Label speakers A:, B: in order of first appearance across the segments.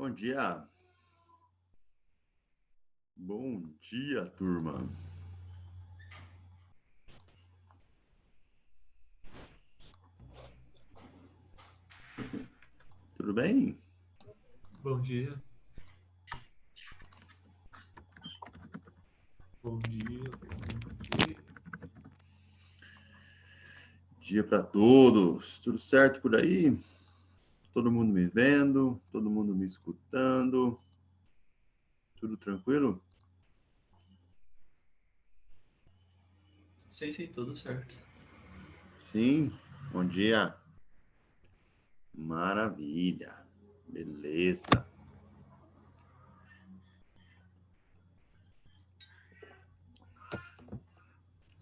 A: Bom dia. Bom dia, turma. Tudo bem?
B: Bom dia. Bom dia. Bom dia.
A: Dia para todos. Tudo certo por aí? Todo mundo me vendo? Todo mundo me escutando? Tudo tranquilo?
B: Sim, tudo certo.
A: Sim. Bom dia. Maravilha. Beleza.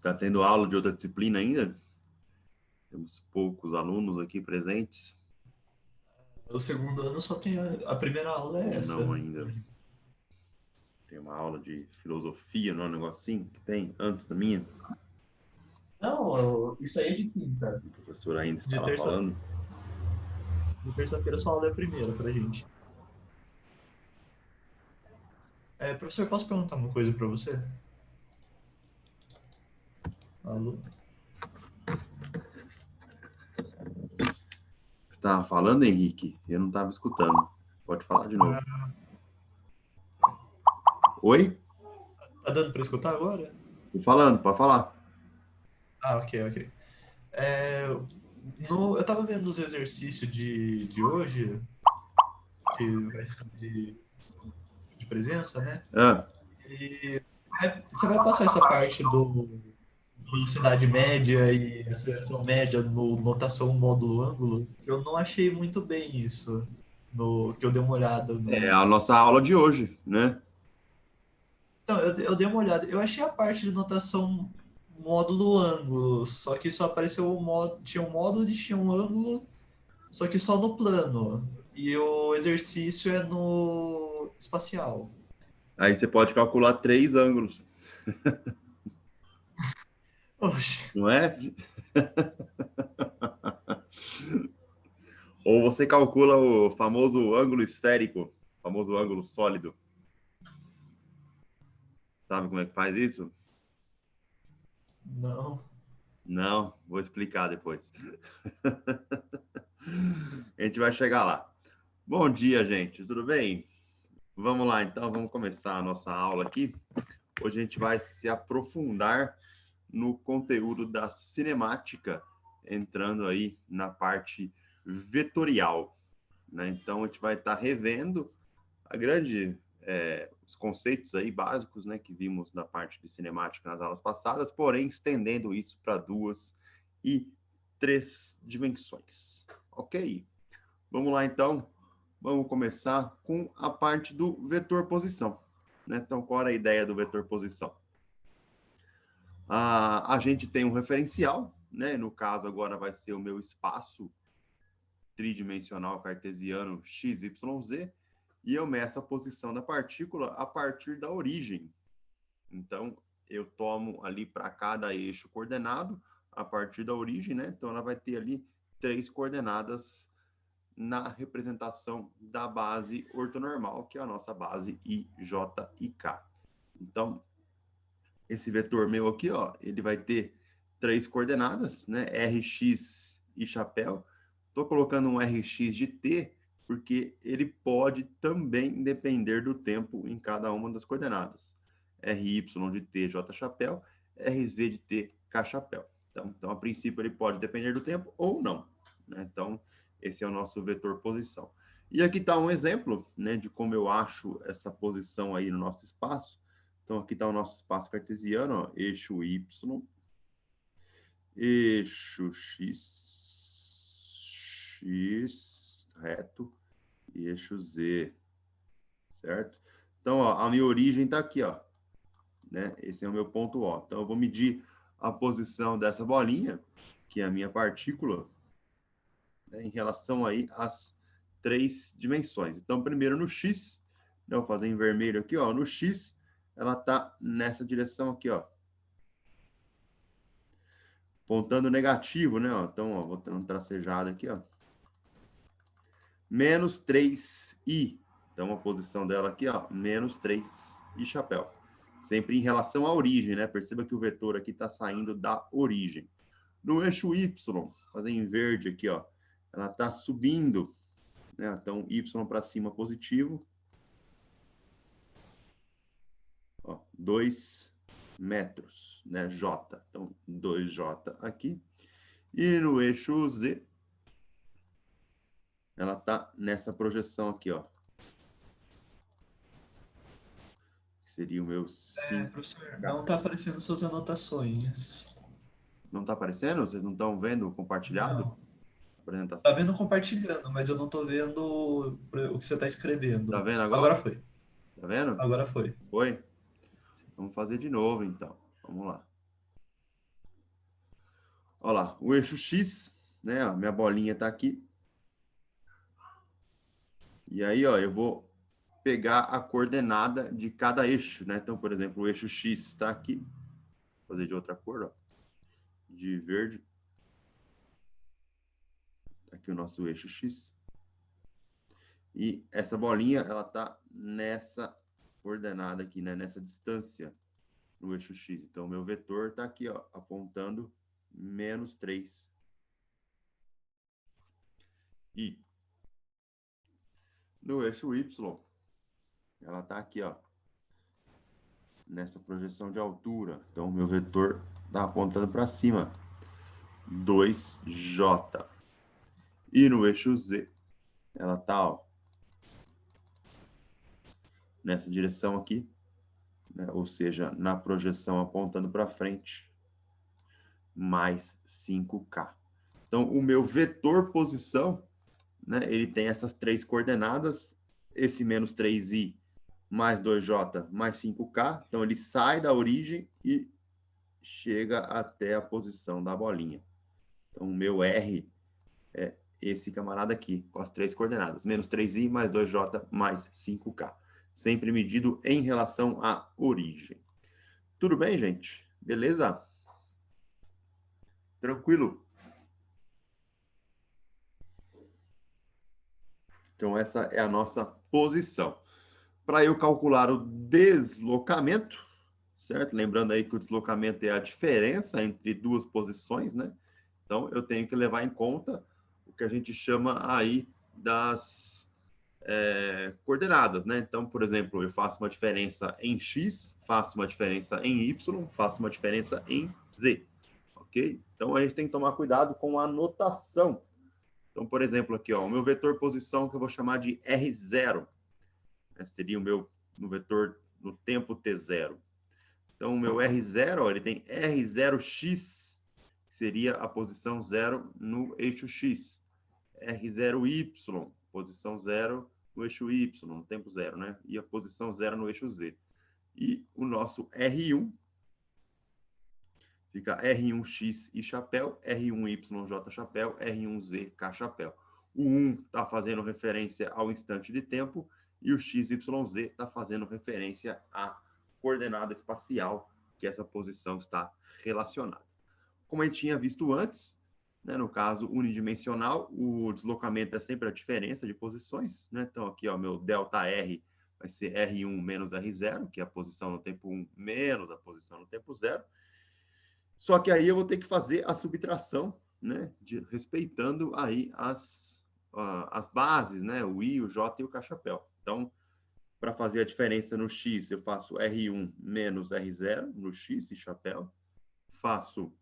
A: Tá tendo aula de outra disciplina ainda? Temos poucos alunos aqui presentes.
B: O segundo ano só tem a primeira aula é
A: Ou
B: essa.
A: não ainda? Tem uma aula de filosofia, não é um negocinho que tem antes da minha?
B: Não, isso aí é de quinta.
A: O professor ainda
B: De
A: estava
B: terça,
A: falando.
B: de terça-feira só aula é a primeira pra gente. Professor, posso perguntar uma coisa pra você? Alô?
A: Você estava falando, Henrique? Eu não estava escutando. Pode falar de novo.
B: Ah,
A: Oi?
B: tá dando pra escutar agora?
A: Tô falando, pode falar.
B: Ok. É, eu tava vendo os exercícios de hoje, que vai ficar de presença, né?
A: Ah,
B: E você vai passar essa parte velocidade média e aceleração média no notação módulo ângulo, que eu não achei muito bem isso, no que eu dei uma olhada
A: é
B: no.
A: a nossa aula de hoje, né?
B: Então, eu dei uma olhada, eu achei a parte de notação módulo ângulo, só que só apareceu o módulo, tinha um módulo e tinha um ângulo, só que só no plano. E o exercício é no espacial.
A: Aí você pode calcular 3 ângulos,
B: Oxe,
A: não é? Ou você calcula o famoso ângulo esférico, o famoso ângulo sólido. Sabe como é que faz isso?
B: não.
A: Não, vou explicar depois. A gente vai chegar lá. Bom dia, gente. Tudo bem? Vamos lá, então, vamos começar a nossa aula aqui. Hoje a gente vai se aprofundar no conteúdo da cinemática, entrando aí na parte vetorial, né? Então a gente vai estar revendo a os conceitos aí básicos, né, que vimos na parte de cinemática nas aulas passadas, porém estendendo isso para 2 e 3 dimensões. Ok? Vamos lá então. Vamos começar com a parte do vetor posição, né? Então, qual era a ideia do vetor posição? A gente tem um referencial, né? No caso, agora vai ser o meu espaço tridimensional cartesiano XYZ, e eu meço a posição da partícula a partir da origem. Então, eu tomo ali para cada eixo coordenado, a partir da origem, né? Então, ela vai ter ali 3 coordenadas na representação da base ortonormal, que é a nossa base I, J e K. Então, esse vetor meu aqui, ó, ele vai ter 3 coordenadas, né? Rx e chapéu. Estou colocando um Rx de t, porque ele pode também depender do tempo em cada uma das coordenadas. Ry de t, j chapéu, Rz de t, k chapéu. Então, a princípio, ele pode depender do tempo ou não, né? Então, esse é o nosso vetor posição. E aqui está um exemplo, né, de como eu acho essa posição aí no nosso espaço. Então, aqui está o nosso espaço cartesiano, ó, eixo Y, eixo X reto e eixo Z, certo? Então, ó, a minha origem está aqui, ó, né? Esse é o meu ponto O. Então, eu vou medir a posição dessa bolinha, que é a minha partícula, né, em relação aí às 3 dimensões. Então, primeiro no X, né, eu vou fazer em vermelho aqui, ó, no X, ela está nessa direção aqui, ó, apontando negativo, né? Ó. Então, ó, vou ter um tracejado aqui, ó. Menos 3i. Então, a posição dela aqui, ó, menos 3 e chapéu. Sempre em relação à origem, né? Perceba que o vetor aqui está saindo da origem. No eixo Y, fazer em verde aqui, ó, ela está subindo, né? Então, Y para cima positivo. Ó, 2 metros, né? J. Então, 2J aqui. E no eixo Z, ela está nessa projeção aqui, ó. Que seria o meu 5.
B: Professor, não está aparecendo suas anotações.
A: Não está aparecendo? Vocês não estão vendo o compartilhado?
B: Não.
A: Apresentação.
B: Tá vendo compartilhando, mas eu não tô vendo o que você tá escrevendo.
A: Tá vendo agora?
B: Agora foi.
A: Tá vendo?
B: Agora foi.
A: Foi? Vamos fazer de novo, então. Vamos lá. Olha lá, o eixo X, né? Ó, minha bolinha tá aqui. E aí, ó, eu vou pegar a coordenada de cada eixo, né? Então, por exemplo, o eixo X está aqui. Vou fazer de outra cor, ó. De verde. Tá aqui o nosso eixo X. E essa bolinha, ela tá nessa coordenada aqui, né? Nessa distância no eixo X. Então, o meu vetor tá aqui, ó, apontando menos 3. E no eixo Y, ela tá aqui, ó, nessa projeção de altura. Então, o meu vetor está apontando para cima. 2J. E no eixo Z, ela está, ó, nessa direção aqui, né? Ou seja, na projeção apontando para frente, mais 5K. Então, o meu vetor posição, né, ele tem essas 3 coordenadas, esse menos 3i mais 2j mais 5k, então ele sai da origem e chega até a posição da bolinha. Então, o meu R é esse camarada aqui, com as 3 coordenadas, menos 3i mais 2j mais 5k. Sempre medido em relação à origem. Tudo bem, gente? Beleza? Tranquilo? Então, essa é a nossa posição. Para eu calcular o deslocamento, certo? Lembrando aí que o deslocamento é a diferença entre duas posições, né? Então, eu tenho que levar em conta o que a gente chama aí das coordenadas, né? Então, por exemplo, eu faço uma diferença em X, faço uma diferença em Y, faço uma diferença em Z, ok? Então, a gente tem que tomar cuidado com a notação. Então, por exemplo, aqui, ó, o meu vetor posição que eu vou chamar de R0, né? Seria o meu no vetor no tempo T0. Então, o meu R0, ó, ele tem R0x, que seria a posição 0 no eixo X. R0y, posição 0 no eixo Y, no tempo 0, né? E a posição 0 no eixo Z. E o nosso R1 fica R1x e chapéu, R1yj chapéu, R1zk chapéu. O 1 está fazendo referência ao instante de tempo e o XYZ está fazendo referência à coordenada espacial que essa posição está relacionada. Como a gente tinha visto antes, né, no caso unidimensional, o deslocamento é sempre a diferença de posições, né? Então, aqui, ó, meu ΔR vai ser R1 menos R0, que é a posição no tempo 1 menos a posição no tempo 0. Só que aí eu vou ter que fazer a subtração, né, respeitando aí as bases, né, o I, o J e o K chapéu. Então, para fazer a diferença no X, eu faço R1 menos R0 no X e chapéu. Faço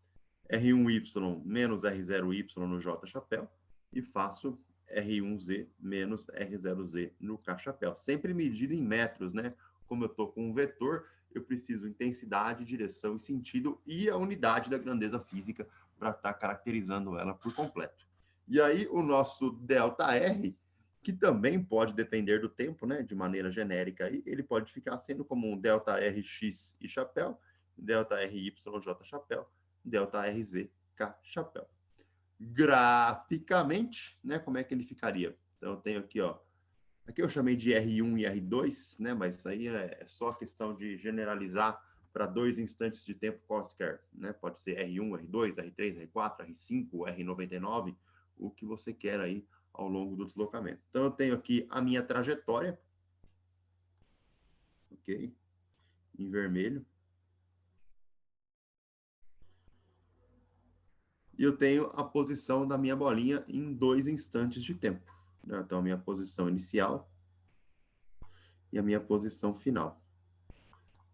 A: R1Y menos R0Y no J chapéu. E faço R1Z menos R0Z no K chapéu. Sempre medido em metros, né? Como eu estou com um vetor, eu preciso intensidade, direção e sentido e a unidade da grandeza física para estar caracterizando ela por completo. E aí, o nosso ΔR, que também pode depender do tempo, né, de maneira genérica, aí, ele pode ficar sendo como um ΔRX e chapéu, ΔRYJ chapéu, ΔRZK chapéu. Graficamente, né, como é que ele ficaria? Então, eu tenho aqui, ó, aqui eu chamei de R1 e R2, né, mas isso aí é só questão de generalizar para 2 instantes de tempo quaisquer, né? Pode ser R1, R2, R3, R4, R5, R99, o que você quer aí ao longo do deslocamento. Então, eu tenho aqui a minha trajetória, ok? Em vermelho. E eu tenho a posição da minha bolinha em 2 instantes de tempo, né? Então, a minha posição inicial e a minha posição final.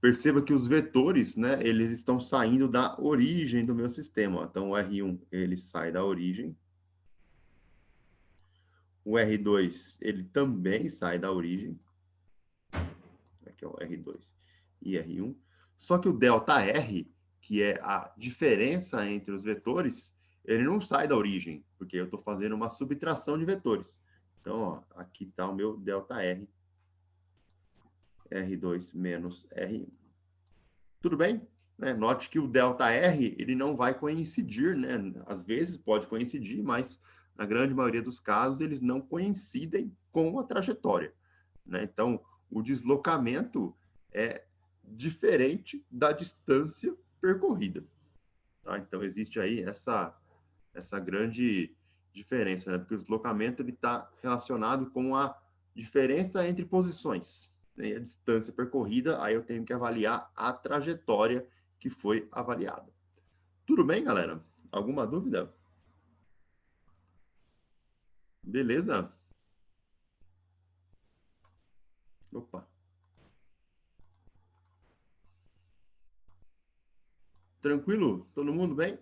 A: Perceba que os vetores, né, eles estão saindo da origem do meu sistema. Ó. Então, o R1, ele sai da origem. O R2, ele também sai da origem. Aqui é o R2 e R1. Só que o ΔR, que é a diferença entre os vetores, ele não sai da origem, porque eu estou fazendo uma subtração de vetores. Então, ó, aqui está o meu ΔR. R2 menos R1. Tudo bem? Né? Note que o ΔR, ele não vai coincidir, né? Às vezes pode coincidir, mas na grande maioria dos casos eles não coincidem com a trajetória, né? Então, o deslocamento é diferente da distância percorrida, tá? Então, existe aí essa grande diferença, né? Porque o deslocamento está relacionado com a diferença entre posições, né? A distância percorrida, aí eu tenho que avaliar a trajetória que foi avaliada. Tudo bem, galera? Alguma dúvida? Beleza? Opa. Tranquilo? Todo mundo bem?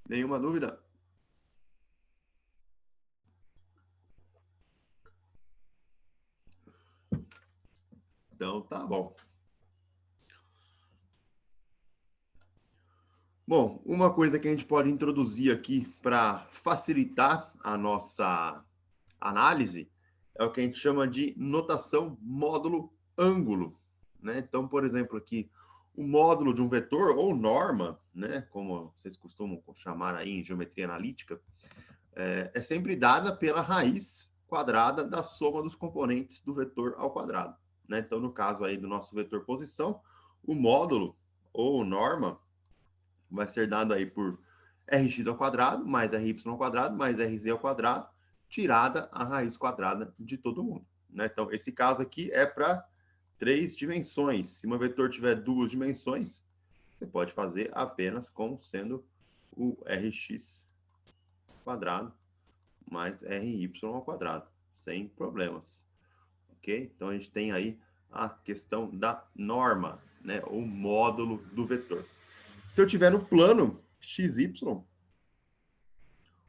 A: Nenhuma dúvida? Então, tá bom. Bom, uma coisa que a gente pode introduzir aqui para facilitar a nossa análise é o que a gente chama de notação módulo ângulo, né? Então, por exemplo, aqui o módulo de um vetor ou norma, né, como vocês costumam chamar aí em geometria analítica, é sempre dada pela raiz quadrada da soma dos componentes do vetor ao quadrado, né? Então, no caso aí do nosso vetor posição, o módulo ou norma vai ser dado aí por rx ao quadrado mais ry ao quadrado mais rz ao quadrado, tirada a raiz quadrada de todo mundo, né? Então, esse caso aqui é para 3 dimensões. Se um vetor tiver 2 dimensões, você pode fazer apenas como sendo o rx quadrado mais ry ao quadrado, sem problemas, ok? Então, a gente tem aí a questão da norma, né? O módulo do vetor. Se eu tiver no plano xy,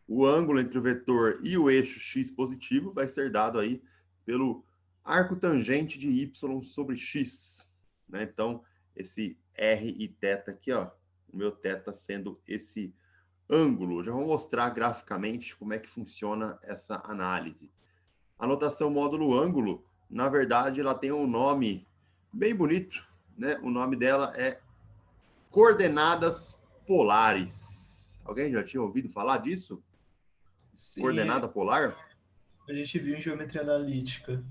A: o ângulo entre o vetor e o eixo x positivo vai ser dado aí pelo arco tangente de y sobre x, né? Então, esse r e θ aqui, ó, o meu θ sendo esse ângulo. Já vou mostrar graficamente como é que funciona essa análise. A notação módulo ângulo, na verdade, ela tem um nome bem bonito, né? O nome dela é coordenadas polares. Alguém já tinha ouvido falar disso?
B: Sim,
A: Coordenada polar?
B: a gente viu em geometria analítica.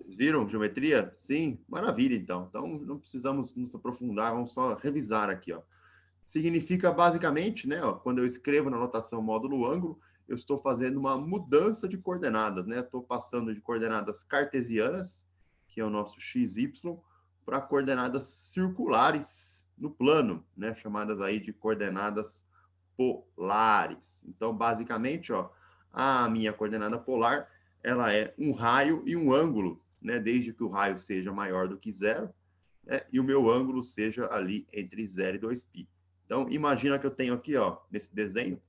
A: Viram geometria? Sim, maravilha então. Então não precisamos nos aprofundar, vamos só revisar aqui, ó. Significa basicamente, né, ó, quando eu escrevo na notação módulo ângulo, eu estou fazendo uma mudança de coordenadas, né? Estou passando de coordenadas cartesianas, que é o nosso xy, para coordenadas circulares no plano, né, chamadas aí de coordenadas polares. Então, basicamente, ó, a minha coordenada polar, ela é um raio e um ângulo, né, desde que o raio seja maior do que zero, né, e o meu ângulo seja ali entre 0 e 2π. Então, imagina que eu tenho aqui, ó, nesse desenho,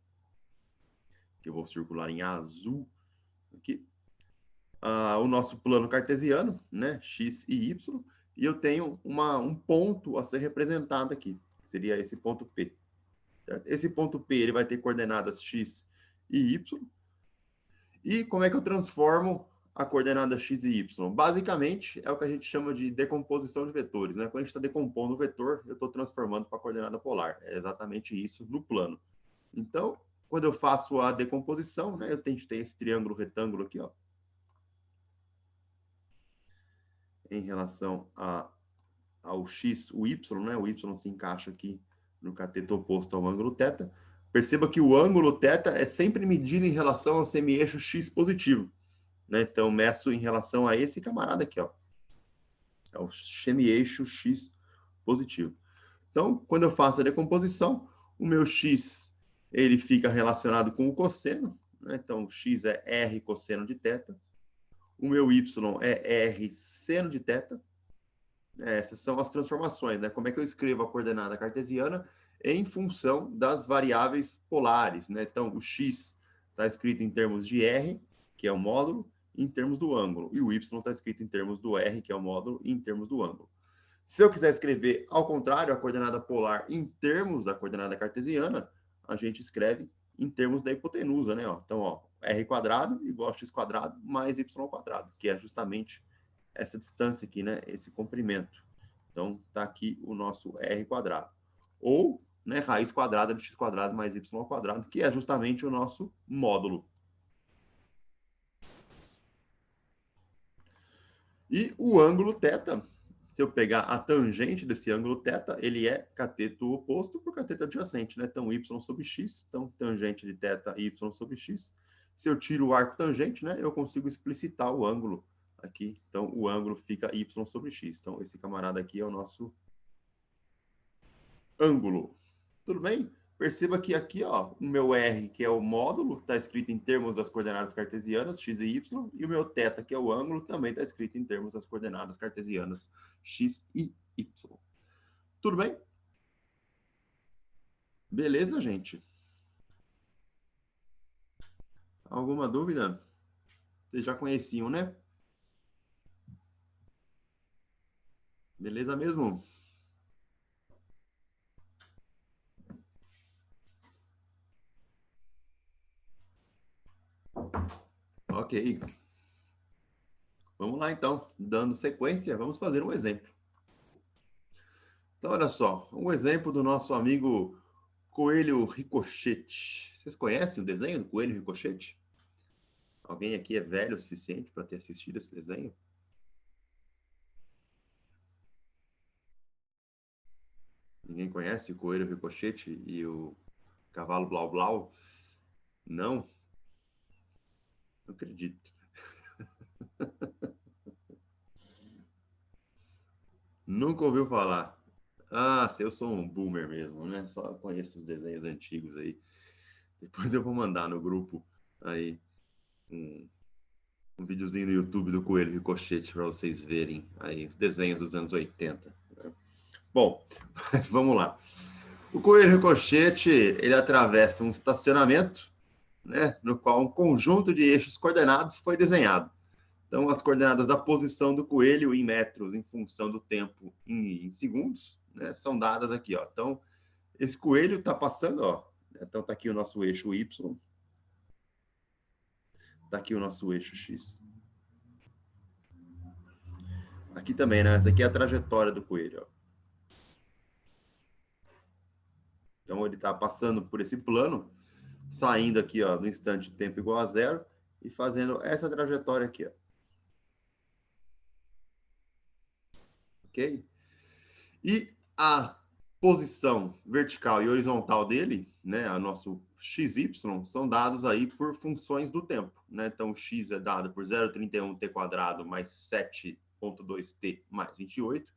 A: que eu vou circular em azul, aqui, o nosso plano cartesiano, né, x e y, e eu tenho um ponto a ser representado aqui, que seria esse ponto P. Certo? Esse ponto P ele vai ter coordenadas x e y. E como é que eu transformo a coordenada x e y? Basicamente, é o que a gente chama de decomposição de vetores, né? Quando a gente está decompondo o vetor, eu estou transformando para a coordenada polar. É exatamente isso no plano. Então, quando eu faço a decomposição, né, eu tenho esse triângulo retângulo aqui, ó, em relação ao x, o y, né? O y se encaixa aqui no cateto oposto ao ângulo θ. Perceba que o ângulo θ é sempre medido em relação ao semi-eixo x positivo. né? Então, meço em relação a esse camarada aqui, ó. É o semi-eixo x positivo. Então, quando eu faço a decomposição, o meu x ele fica relacionado com o cosseno, né? Então, o x é r cosseno de θ. O meu y é r seno de θ. Essas são as transformações, né? Como é que eu escrevo a coordenada cartesiana em função das variáveis polares, né? Então, o x está escrito em termos de r, que é o módulo, em termos do ângulo. E o y está escrito em termos do r, que é o módulo, e em termos do ângulo. Se eu quiser escrever, ao contrário, a coordenada polar em termos da coordenada cartesiana, a gente escreve em termos da hipotenusa, né? Então, ó, r quadrado igual a x quadrado mais y quadrado, que é justamente essa distância aqui, né? Esse comprimento. Então, tá aqui o nosso r quadrado. Ou, né, raiz quadrada de x quadrado mais y quadrado, que é justamente o nosso módulo. E o ângulo θ, se eu pegar a tangente desse ângulo θ, ele é cateto oposto por cateto adjacente, né? Então, y sobre x, então, tangente de θ, y sobre x. Se eu tiro o arco tangente, né, eu consigo explicitar o ângulo aqui. Então, o ângulo fica y sobre x. Então, esse camarada aqui é o nosso ângulo. Tudo bem? Perceba que aqui, ó, o meu R, que é o módulo, está escrito em termos das coordenadas cartesianas, x e y, e o meu θ, que é o ângulo, também está escrito em termos das coordenadas cartesianas, x e y. Tudo bem? Beleza, gente? Alguma dúvida? Vocês já conheciam, né? Beleza mesmo? Ok. Vamos lá, então. Dando sequência, vamos fazer um exemplo. Então, olha só. Um exemplo do nosso amigo Coelho Ricochete. Vocês conhecem o desenho do Coelho Ricochete? Alguém aqui é velho o suficiente para ter assistido esse desenho? Ninguém conhece o Coelho Ricochete e o Cavalo Blau Blau? Não? Não acredito. Nunca ouviu falar. Ah, eu sou um boomer mesmo, né? Só conheço os desenhos antigos aí. Depois eu vou mandar no grupo aí um videozinho no YouTube do Coelho Ricochete para vocês verem aí os desenhos dos anos 80. Bom, vamos lá. O Coelho Ricochete, ele atravessa um estacionamento, né, no qual um conjunto de eixos coordenados foi desenhado. Então, as coordenadas da posição do coelho em metros, em função do tempo em segundos, né, são dadas aqui, ó. Então, esse coelho está passando, ó. Então, está aqui o nosso eixo Y. Está aqui o nosso eixo X. Aqui também, né? Essa aqui é a trajetória do coelho, ó. Então, ele está passando por esse plano, saindo aqui, ó, no instante tempo igual a zero, e fazendo essa trajetória aqui, ó. Ok? E a posição vertical e horizontal dele, né, a nosso XY, são dados aí por funções do tempo, né? Então, o x é dado por 0,31t quadrado mais 7,2t mais 28,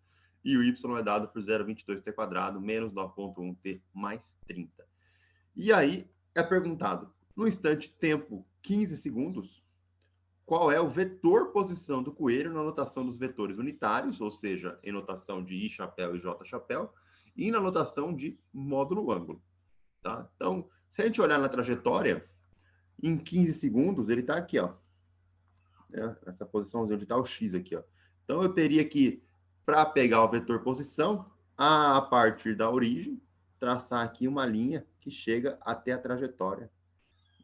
A: e o y é dado por 0,22t quadrado menos 9,1t mais 30. E aí é perguntado, no instante tempo 15 segundos, qual é o vetor posição do coelho na notação dos vetores unitários, ou seja, em notação de I chapéu e J chapéu, e na notação de módulo ângulo. Tá? Então, se a gente olhar na trajetória, em 15 segundos, ele está aqui, ó. Essa posiçãozinha onde está o X aqui, ó. Então, eu teria que, para pegar o vetor posição, a partir da origem, traçar aqui uma linha que chega até a trajetória,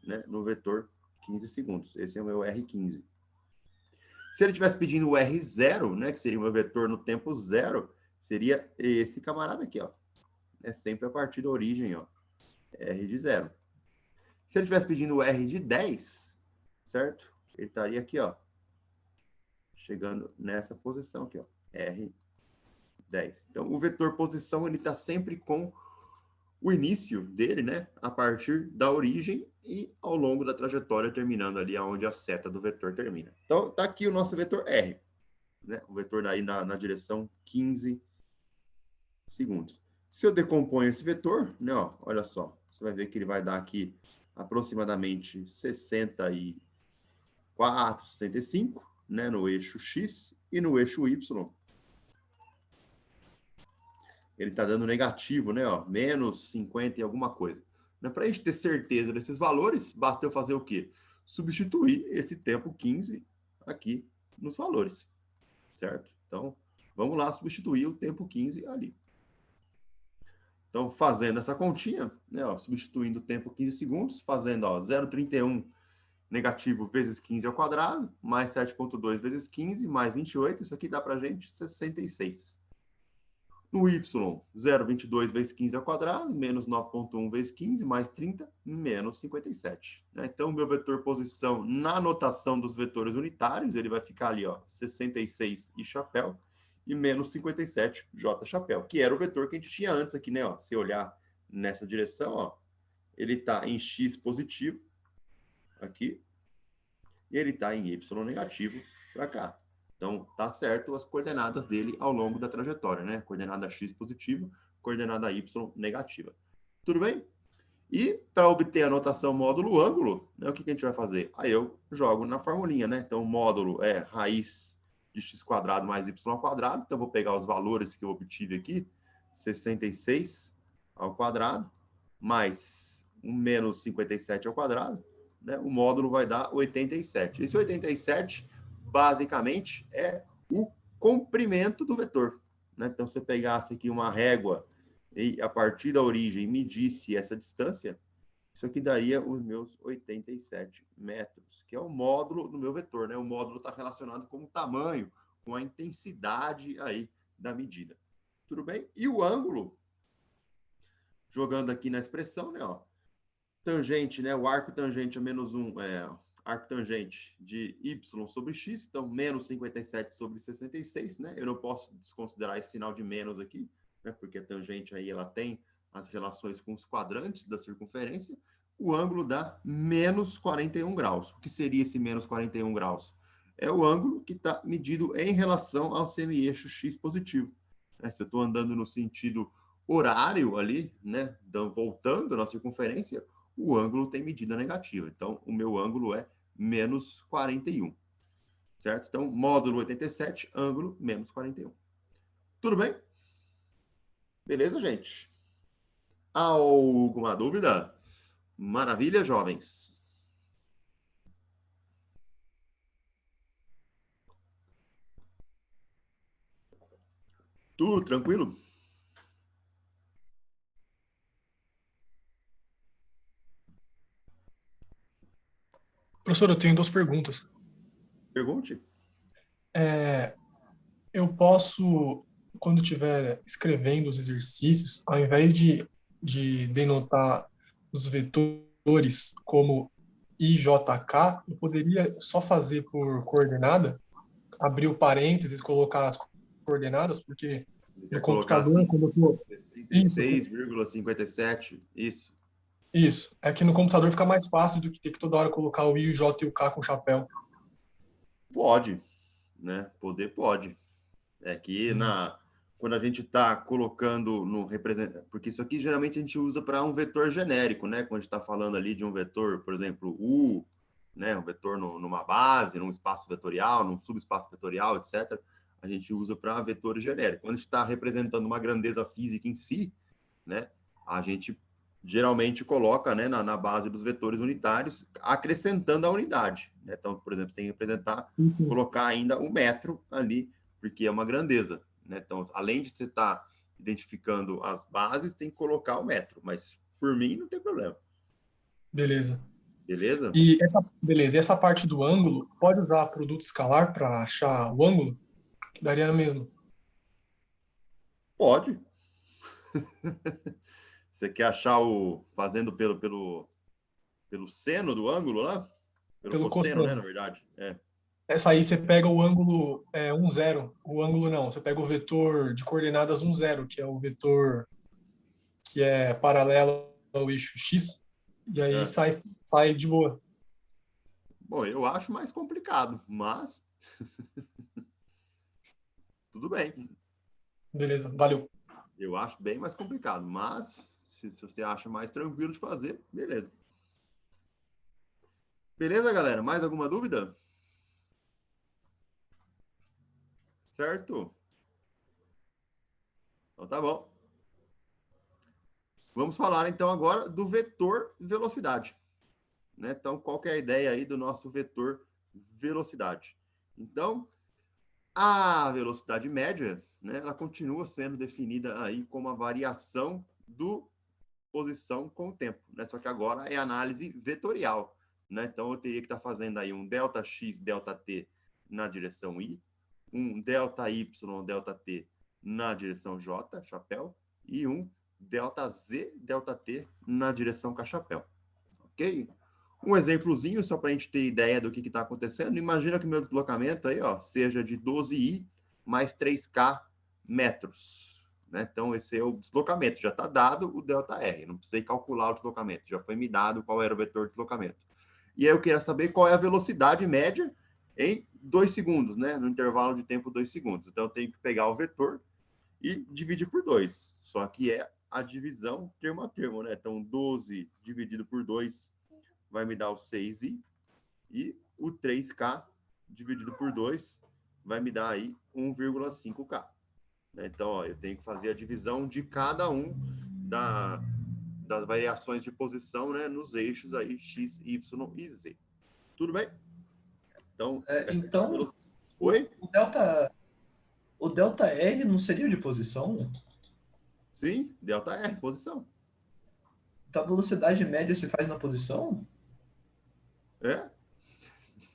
A: né, no vetor 15 segundos. Esse é o meu R15. Se ele estivesse pedindo o R0, né, que seria o meu vetor no tempo zero, seria esse camarada aqui, ó. É sempre a partir da origem, ó. R de 0. Se ele estivesse pedindo o R de 10, certo? Ele estaria aqui, ó. Chegando nessa posição aqui, ó. R10. Então, o vetor posição, ele está sempre com o início dele, né? A partir da origem e ao longo da trajetória, terminando ali onde a seta do vetor termina. Então, está aqui o nosso vetor R, né? O vetor daí na direção 15 segundos. Se eu decomponho esse vetor, né, ó, olha só, você vai ver que ele vai dar aqui aproximadamente 64, 65, né, no eixo X, e no eixo Y ele está dando negativo, né, ó, menos 50 e alguma coisa. Para a gente ter certeza desses valores, basta eu fazer o quê? Substituir esse tempo 15 aqui nos valores, certo? Então, vamos lá substituir o tempo 15 ali. Então, fazendo essa continha, né, ó, substituindo o tempo 15 segundos, fazendo 0,31 negativo vezes 15 ao quadrado, mais 7,2 vezes 15, mais 28, isso aqui dá para a gente 66. No y, 0,22 vezes 15 ao quadrado, menos 9,1 vezes 15, mais 30, menos 57. Então, o meu vetor posição na notação dos vetores unitários, ele vai ficar ali, ó, 66 e chapéu, e menos 57, J chapéu, que era o vetor que a gente tinha antes aqui, né? Ó, se olhar nessa direção, ó, ele está em X positivo, aqui, e ele está em Y negativo para cá. Então, tá certo as coordenadas dele ao longo da trajetória, né? Coordenada X positiva, coordenada Y negativa. Tudo bem? E para obter a notação módulo ângulo, né, o que a gente vai fazer? Aí eu jogo na formulinha, né? Então, o módulo é raiz de x quadrado mais y ao quadrado. Então, eu vou pegar os valores que eu obtive aqui, 66 ao quadrado, mais um menos 57 ao quadrado, né? O módulo vai dar 87. Esse 87, basicamente, é o comprimento do vetor, né? Então, se eu pegasse aqui uma régua e a partir da origem medisse essa distância, isso aqui daria os meus 87 metros, que é o módulo do meu vetor, né? O módulo está relacionado com o tamanho, com a intensidade aí da medida. Tudo bem? E o ângulo, jogando aqui na expressão, né? Ó, tangente, né? O arco tangente é menos 1, arco tangente de y sobre x, então menos 57 sobre 66, né? Eu não posso desconsiderar esse sinal de menos aqui, né? Porque a tangente aí ela tem as relações com os quadrantes da circunferência. O ângulo dá menos 41 graus. O que seria esse menos 41 graus? É o ângulo que está medido em relação ao semi-eixo x positivo. Se eu estou andando no sentido horário ali, né? Então, voltando na circunferência, o ângulo tem medida negativa. Então, o meu ângulo é menos 41. Certo? Então, módulo 87, ângulo menos 41. Tudo bem? Beleza, gente? Alguma dúvida? Maravilha, jovens. Tudo tranquilo?
C: Professor, eu tenho duas perguntas.
A: Pergunte.
C: Eu posso, quando estiver escrevendo os exercícios, ao invés de denotar os vetores como IJK, eu poderia só fazer por coordenada, abrir o parênteses, colocar as coordenadas, porque no computador, quando eu tô...
A: 66,57, isso.
C: Isso. É que no computador fica mais fácil do que ter que toda hora colocar o I, o J e o K com chapéu.
A: Pode, né? Poder pode. É que quando a gente está colocando no representante, porque isso aqui geralmente a gente usa para um vetor genérico, né? Quando a gente está falando ali de um vetor, por exemplo, U, né? Um vetor numa base, num espaço vetorial, num subespaço vetorial, etc. A gente usa para vetores genéricos. Quando a gente está representando uma grandeza física em si, né? A gente geralmente coloca, né, na base dos vetores unitários, acrescentando a unidade, né? Então, por exemplo, tem que representar, colocar ainda o metro ali, porque é uma grandeza, né? Então, além de você estar identificando as bases, tem que colocar o metro, mas por mim não tem problema.
C: Beleza.
A: Beleza?
C: Beleza. E essa parte do ângulo, pode usar produto escalar para achar o ângulo? Que daria no mesmo.
A: Pode. Você quer achar fazendo pelo seno do ângulo lá? Pelo cosseno, né, na verdade.
C: Essa aí você pega o ângulo 1, 0. O ângulo não, você pega o vetor de coordenadas 1, 0, que é o vetor que é paralelo ao eixo x, E aí
A: É.
C: sai de boa.
A: Bom, eu acho mais complicado, mas tudo bem.
C: Beleza, valeu.
A: Eu acho bem mais complicado, mas se você acha mais tranquilo de fazer, beleza. Beleza, galera? Mais alguma dúvida? Certo? Então tá bom. Vamos falar então agora do vetor velocidade, né? Então, qual que é a ideia aí do nosso vetor velocidade? Então, a velocidade média, né, ela continua sendo definida aí como a variação do posição com o tempo, né? Só que agora é análise vetorial, né? Então, eu teria que estar fazendo aí um delta x, delta t na direção y, um delta y, delta t na direção j, chapéu, e um delta z, delta t na direção cachapéu, ok? Um exemplozinho, só para a gente ter ideia do que está acontecendo. Imagina que o meu deslocamento aí, ó, seja de 12i mais 3k metros, né? Então, esse é o deslocamento. Já está dado o ΔR. Não precisei calcular o deslocamento. Já foi me dado qual era o vetor de deslocamento. E aí eu queria saber qual é a velocidade média em 2 segundos, né? No intervalo de tempo 2 segundos. Então, eu tenho que pegar o vetor e dividir por 2. Só que é a divisão termo a termo, né? Então, 12 dividido por 2 vai me dar o 6i, e o 3k dividido por 2 vai me dar aí 1,5k. Então, ó, eu tenho que fazer a divisão de cada um das variações de posição, né, nos eixos aí x, y e z. Tudo bem? Então, essa aqui é a
B: Então,
A: velocidade. Oi?
B: o delta R não seria de posição?
A: Sim, ΔR, posição.
B: Então a velocidade média se faz na posição?
A: É?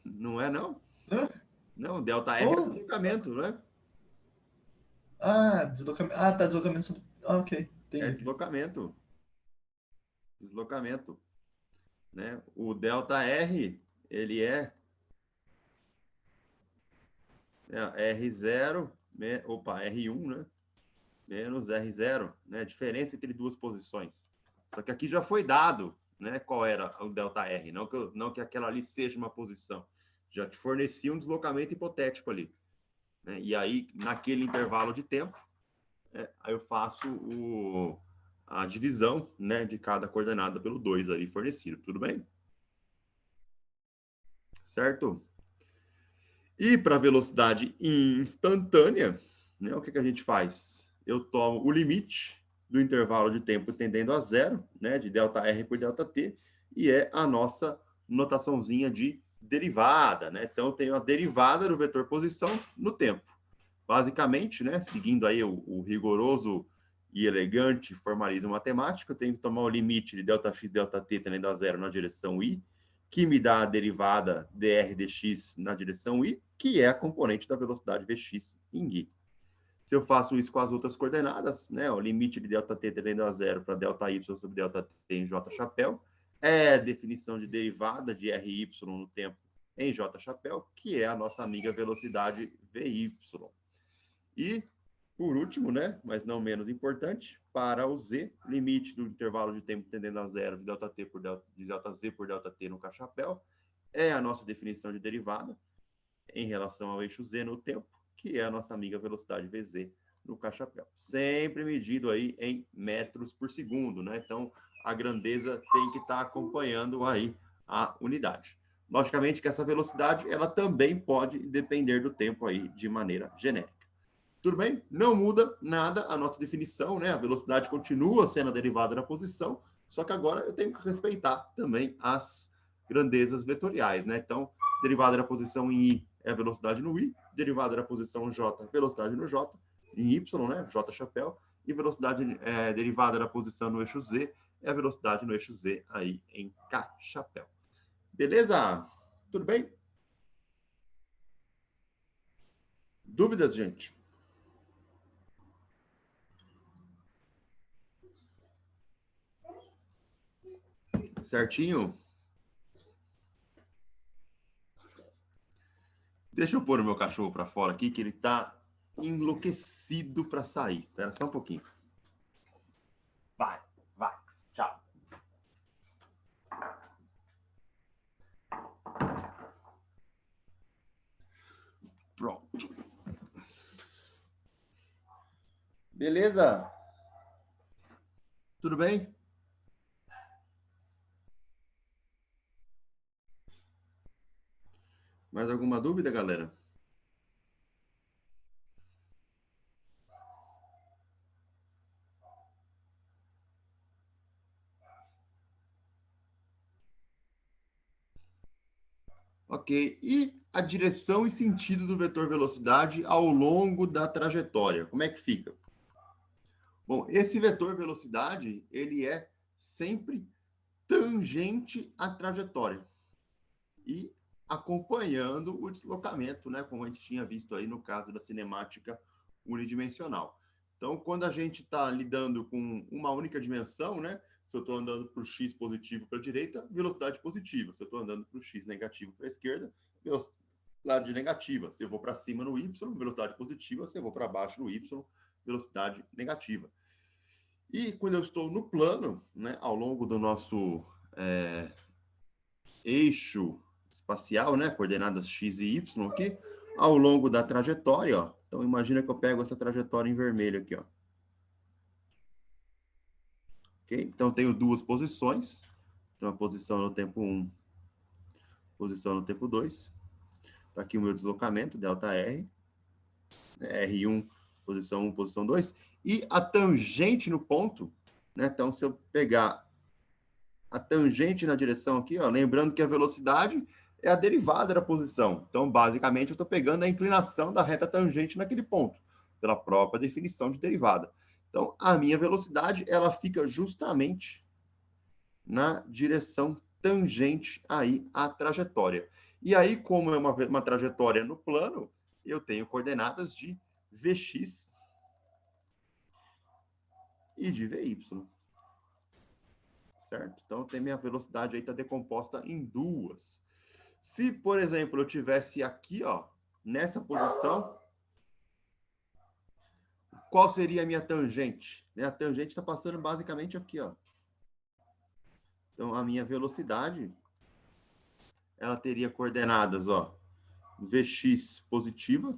A: Não é, não?
B: Hã?
A: Não, ΔR é
B: Pô,
A: deslocamento, né?
B: deslocamento. Ah, tá, deslocamento. Ah, ok,
A: É
B: entendi.
A: deslocamento. Deslocamento. Né? O ΔR, ele é R0, R1, né? Menos R0, né? A diferença entre duas posições. Só que aqui já foi dado, né? Qual era o ΔR, não que aquela ali seja uma posição. Já te fornecia um deslocamento hipotético ali. Né? E aí, naquele intervalo de tempo, aí eu faço a divisão, né, de cada coordenada pelo 2 ali fornecido. Tudo bem? Certo? E para velocidade instantânea, né, o que a gente faz? Eu tomo o limite do intervalo de tempo tendendo a zero, né, de ΔR por ΔT, e é a nossa notaçãozinha de derivada, né? Então, eu tenho a derivada do vetor posição no tempo. Basicamente, né, seguindo aí o rigoroso e elegante formalismo matemático, eu tenho que tomar o limite de ΔX, ΔT tendendo a zero na direção y, que me dá a derivada dr dx na direção y, que é a componente da velocidade vx em y. Se eu faço isso com as outras coordenadas, né, o limite de ΔT tendendo a zero para ΔY sobre ΔT em j chapéu, é a definição de derivada de ry no tempo em j chapéu, que é a nossa amiga velocidade vy. E, por último, né, mas não menos importante, para o z, limite do intervalo de tempo tendendo a zero de ΔT por de ΔZ por ΔT no cachapéu, é a nossa definição de derivada em relação ao eixo z no tempo, que é a nossa amiga velocidade Vz no cachapéu. Sempre medido aí em metros por segundo, né? Então, a grandeza tem que estar acompanhando aí a unidade. Logicamente que essa velocidade, ela também pode depender do tempo aí de maneira genérica. Tudo bem? Não muda nada a nossa definição, né? A velocidade continua sendo a derivada da posição, só que agora eu tenho que respeitar também as grandezas vetoriais, né? Então, derivada da posição em i é a velocidade no i, derivada da posição j, velocidade no j, em y, né? J chapéu, e velocidade derivada da posição no eixo z é a velocidade no eixo z aí em k chapéu. Beleza? Tudo bem? Dúvidas, gente? Certinho? Deixa eu pôr o meu cachorro para fora aqui, que ele tá enlouquecido para sair. Espera só um pouquinho. Vai, vai. Tchau. Beleza? Tudo bem? Mais alguma dúvida, galera? Ok. E a direção e sentido do vetor velocidade ao longo da trajetória? Como é que fica? Bom, esse vetor velocidade, ele é sempre tangente à trajetória e acompanhando o deslocamento, né, como a gente tinha visto aí no caso da cinemática unidimensional. Então, quando a gente está lidando com uma única dimensão, né, se eu estou andando para o x positivo para a direita, velocidade positiva. Se eu estou andando para o x negativo para a esquerda, velocidade negativa. Se eu vou para cima no y, velocidade positiva. Se eu vou para baixo no y, velocidade negativa. E quando eu estou no plano, né, ao longo do nosso eixo espacial, né, coordenadas x e y aqui, ao longo da trajetória, ó. Então imagina que eu pego essa trajetória em vermelho aqui, ó. Ok? Então eu tenho duas posições. Então a posição no tempo 1, posição no tempo 2. Tá aqui o meu deslocamento, ΔR. R1, posição 1, posição 2. E a tangente no ponto, né? Então se eu pegar a tangente na direção aqui, ó, lembrando que a velocidade é a derivada da posição. Então, basicamente, eu estou pegando a inclinação da reta tangente naquele ponto, pela própria definição de derivada. Então, a minha velocidade, ela fica justamente na direção tangente aí à trajetória. E aí, como é uma trajetória no plano, eu tenho coordenadas de Vx e de Vy. Certo? Então, tem minha velocidade aí está decomposta em duas. Se, por exemplo, eu tivesse aqui, ó, nessa posição, qual seria a minha tangente? A tangente está passando basicamente aqui, ó. Então, a minha velocidade, ela teria coordenadas, ó, Vx positiva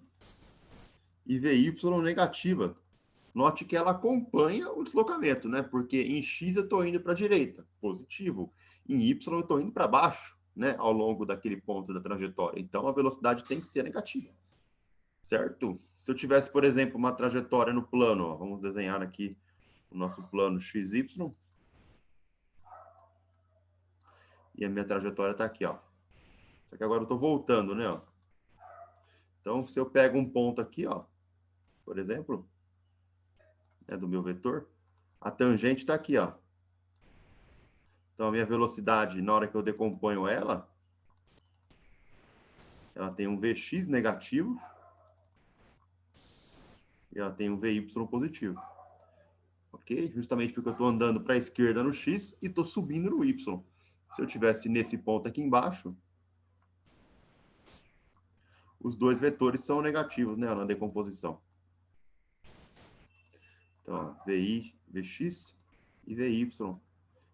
A: e Vy negativa. Note que ela acompanha o deslocamento, né? Porque em x eu estou indo para a direita, positivo. Em y eu estou indo para baixo, né? Ao longo daquele ponto da trajetória. Então a velocidade tem que ser negativa, certo? Se eu tivesse, por exemplo, uma trajetória no plano, ó, vamos desenhar aqui o nosso plano XY. E a minha trajetória está aqui, ó. Só que agora eu estou voltando, né? Ó. Então, se eu pego um ponto aqui, ó, por exemplo, né, do meu vetor, a tangente está aqui, ó. Então, a minha velocidade, na hora que eu decomponho ela tem um Vx negativo e ela tem um Vy positivo. Ok? Justamente porque eu estou andando para a esquerda no X e estou subindo no Y. Se eu tivesse nesse ponto aqui embaixo, os dois vetores são negativos, né, na decomposição. Então, Vx e Vy.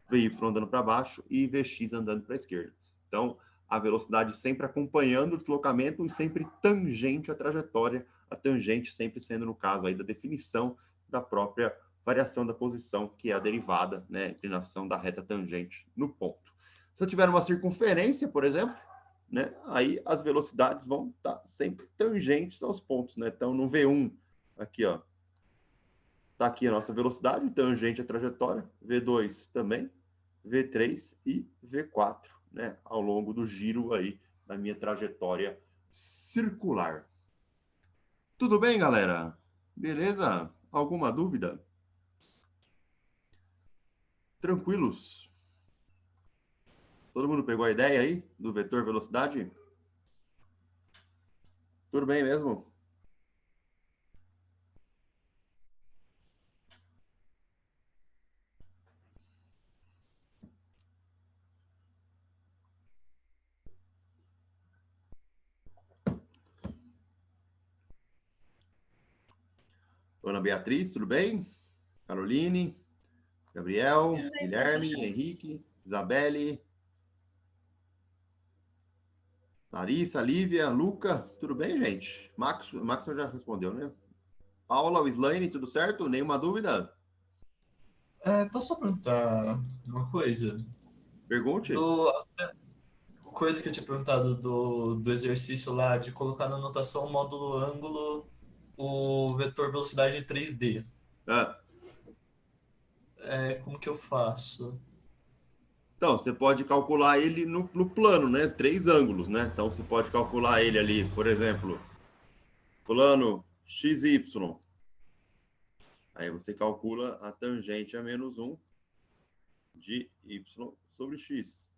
A: Vy andando para baixo e Vx andando para a esquerda. Então, a velocidade sempre acompanhando o deslocamento e sempre tangente à trajetória, a tangente sempre sendo, no caso, aí da definição da própria variação da posição, que é a derivada, né, a inclinação da reta tangente no ponto. Se eu tiver uma circunferência, por exemplo, né, aí as velocidades vão estar sempre tangentes aos pontos, né? Então, no V1, aqui, ó, tá aqui a nossa velocidade, tangente à trajetória, V2 também, V3 e V4, né, ao longo do giro aí da minha trajetória circular. Tudo bem, galera? Beleza? Alguma dúvida? Tranquilos? Todo mundo pegou a ideia aí do vetor velocidade? Tudo bem mesmo? Dona Beatriz, tudo bem? Caroline, Gabriel, Guilherme, Henrique, Isabelle, Larissa, Lívia, Luca, tudo bem, gente? Max já respondeu, né? Paula, Slaine, tudo certo? Nenhuma dúvida?
B: Posso só perguntar uma coisa?
A: Pergunte.
B: Do, coisa que eu tinha perguntado do exercício lá, de colocar na anotação módulo ângulo o vetor velocidade 3D.
A: Ah,
B: Como que eu faço?
A: então, você pode calcular ele no plano, né? 3 ângulos, né? Então, você pode calcular ele ali, por exemplo, plano XY. Aí você calcula a tangente a -1 de y sobre x.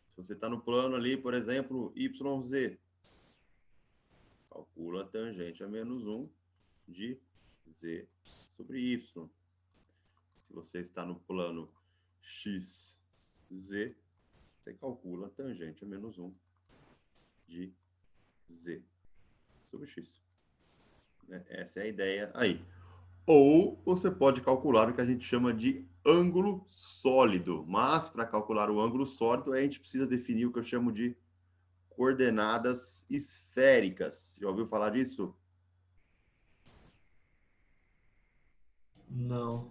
A: Se você está no plano ali, por exemplo, YZ, calcula a tangente a -1 de z sobre y. Se você está no plano XZ, você calcula a tangente a -1 de z sobre x. Essa é a ideia aí. Ou você pode calcular o que a gente chama de ângulo sólido. Mas, para calcular o ângulo sólido, a gente precisa definir o que eu chamo de coordenadas esféricas. Já ouviu falar disso?
B: Não.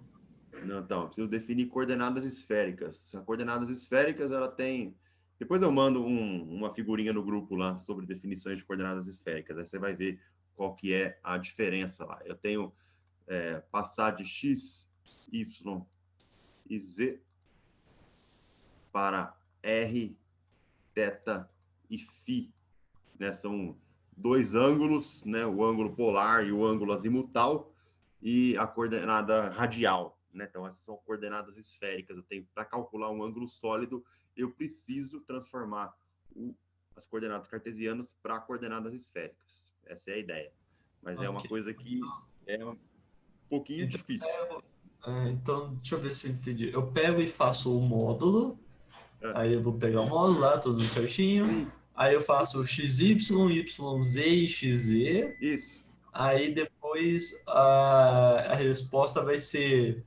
A: Não, então, eu preciso definir coordenadas esféricas. As coordenadas esféricas, ela tem... Depois eu mando uma figurinha no grupo lá sobre definições de coordenadas esféricas. Aí você vai ver qual que é a diferença lá. Eu tenho passar de x, y e z para r, θ e φ, né? São 2 ângulos, né? O ângulo polar e o ângulo azimutal e a coordenada radial, né? Então essas são coordenadas esféricas. Eu tenho para calcular um ângulo sólido, eu preciso transformar as coordenadas cartesianas para coordenadas esféricas. Essa é a ideia. Mas é uma
B: Ok.
A: coisa que é um pouquinho
B: Então,
A: difícil.
B: então, deixa eu ver se eu entendi. Eu pego e faço o módulo,
A: É,
B: aí eu vou pegar o módulo lá, tudo certinho.
A: sim,
B: Aí eu faço XY, YZ e XZ.
A: isso.
B: Aí depois a resposta vai ser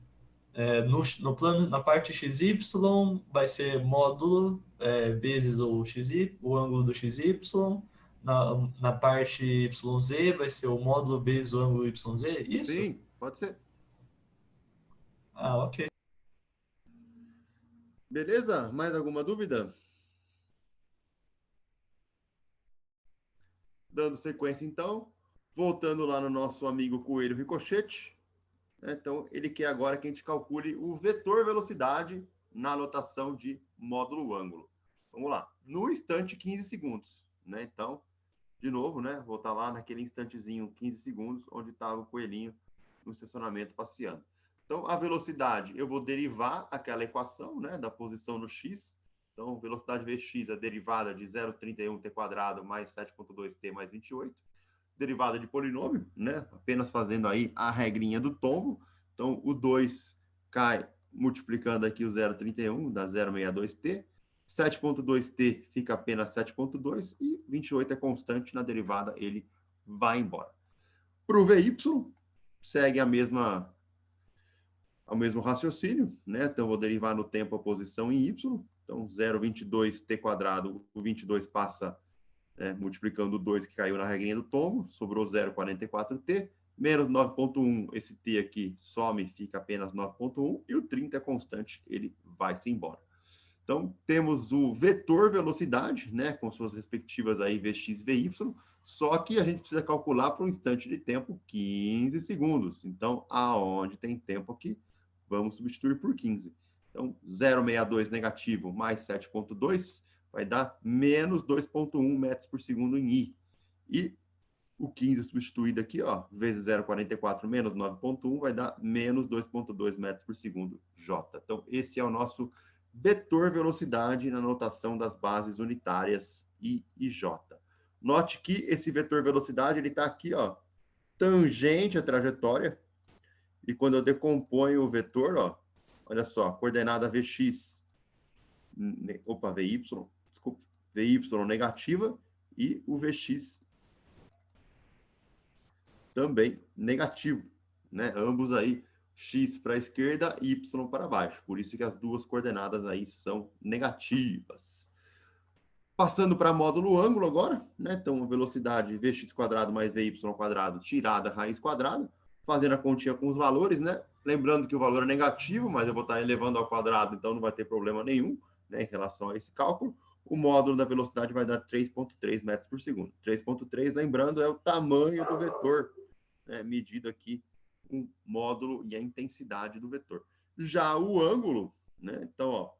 B: no plano, na parte XY, vai ser módulo vezes o XY, o ângulo do XY. Na parte YZ vai ser o módulo vezes o ângulo YZ, isso?
A: Sim, pode ser.
B: Ah, ok.
A: Beleza? Mais alguma dúvida? Dando sequência, então, voltando lá no nosso amigo Coelho Ricochete, né? Então, ele quer agora que a gente calcule o vetor velocidade na anotação de módulo ângulo. Vamos lá. No instante, 15 segundos, né? Então, de novo, né? Voltar lá naquele instantezinho, 15 segundos, onde estava o coelhinho no estacionamento passeando. Então, a velocidade, eu vou derivar aquela equação, né? Da posição no x. Então, velocidade Vx, a derivada de 0,31t² mais 7,2t mais 28. Derivada de polinômio, né? Apenas fazendo aí a regrinha do tombo. Então, o 2 cai multiplicando aqui o 0,31, dá 0,62t. 7,2t fica apenas 7,2 e 28 é constante na derivada, ele vai embora. Para o VY, segue o mesmo raciocínio, né? Então, vou derivar no tempo a posição em y. Então, 0,22t², o 22 passa multiplicando o 2 que caiu na regrinha do tombo, sobrou 0,44t, menos 9,1, esse t aqui some, fica apenas 9,1, e o 30 é constante, ele vai-se embora. Então, temos o vetor velocidade, né, com suas respectivas aí Vx e Vy, só que a gente precisa calcular para um instante de tempo 15 segundos. Então, aonde tem tempo aqui, vamos substituir por 15. Então, 0,62 negativo mais 7,2 vai dar menos 2,1 metros por segundo em I. E o 15 substituído aqui, ó, vezes 0,44 menos 9,1 vai dar menos 2,2 metros por segundo J. Então, esse é o nosso vetor velocidade na notação das bases unitárias I e J. Note que esse vetor velocidade, ele está aqui, ó, tangente à trajetória. E quando eu decomponho o vetor, ó, olha só, coordenada Vx, Vy, desculpa, Vy negativa e o Vx também negativo, né? Ambos aí, x para a esquerda e y para baixo. Por isso que as duas coordenadas aí são negativas. Passando para módulo ângulo agora, né? Então, velocidade vx quadrado mais vy quadrado tirada raiz quadrada, fazendo a continha com os valores, né? Lembrando que o valor é negativo, mas eu vou estar elevando ao quadrado, então não vai ter problema nenhum, né, em relação a esse cálculo. O módulo da velocidade vai dar 3,3 metros por segundo. 3,3, lembrando, é o tamanho do vetor, né, medido aqui o módulo e a intensidade do vetor. Já o ângulo, né? Então, ó,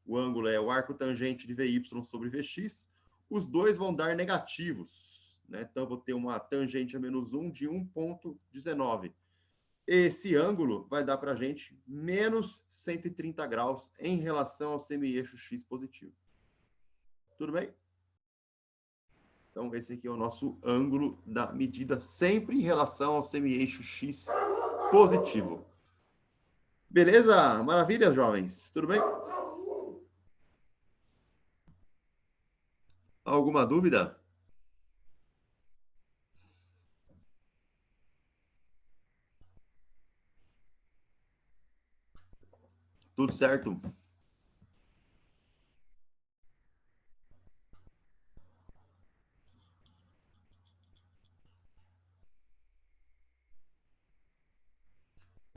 A: o ângulo é o arco tangente de Vy sobre Vx. Os dois vão dar negativos, né? Então, eu vou ter uma tangente a menos 1 de 1,19. Esse ângulo vai dar para a gente menos 130 graus em relação ao semi-eixo x positivo. Tudo bem? Então, esse aqui é o nosso ângulo da medida, sempre em relação ao semi-eixo x positivo. Beleza? Maravilha, jovens? Tudo bem? Alguma dúvida? Tudo certo?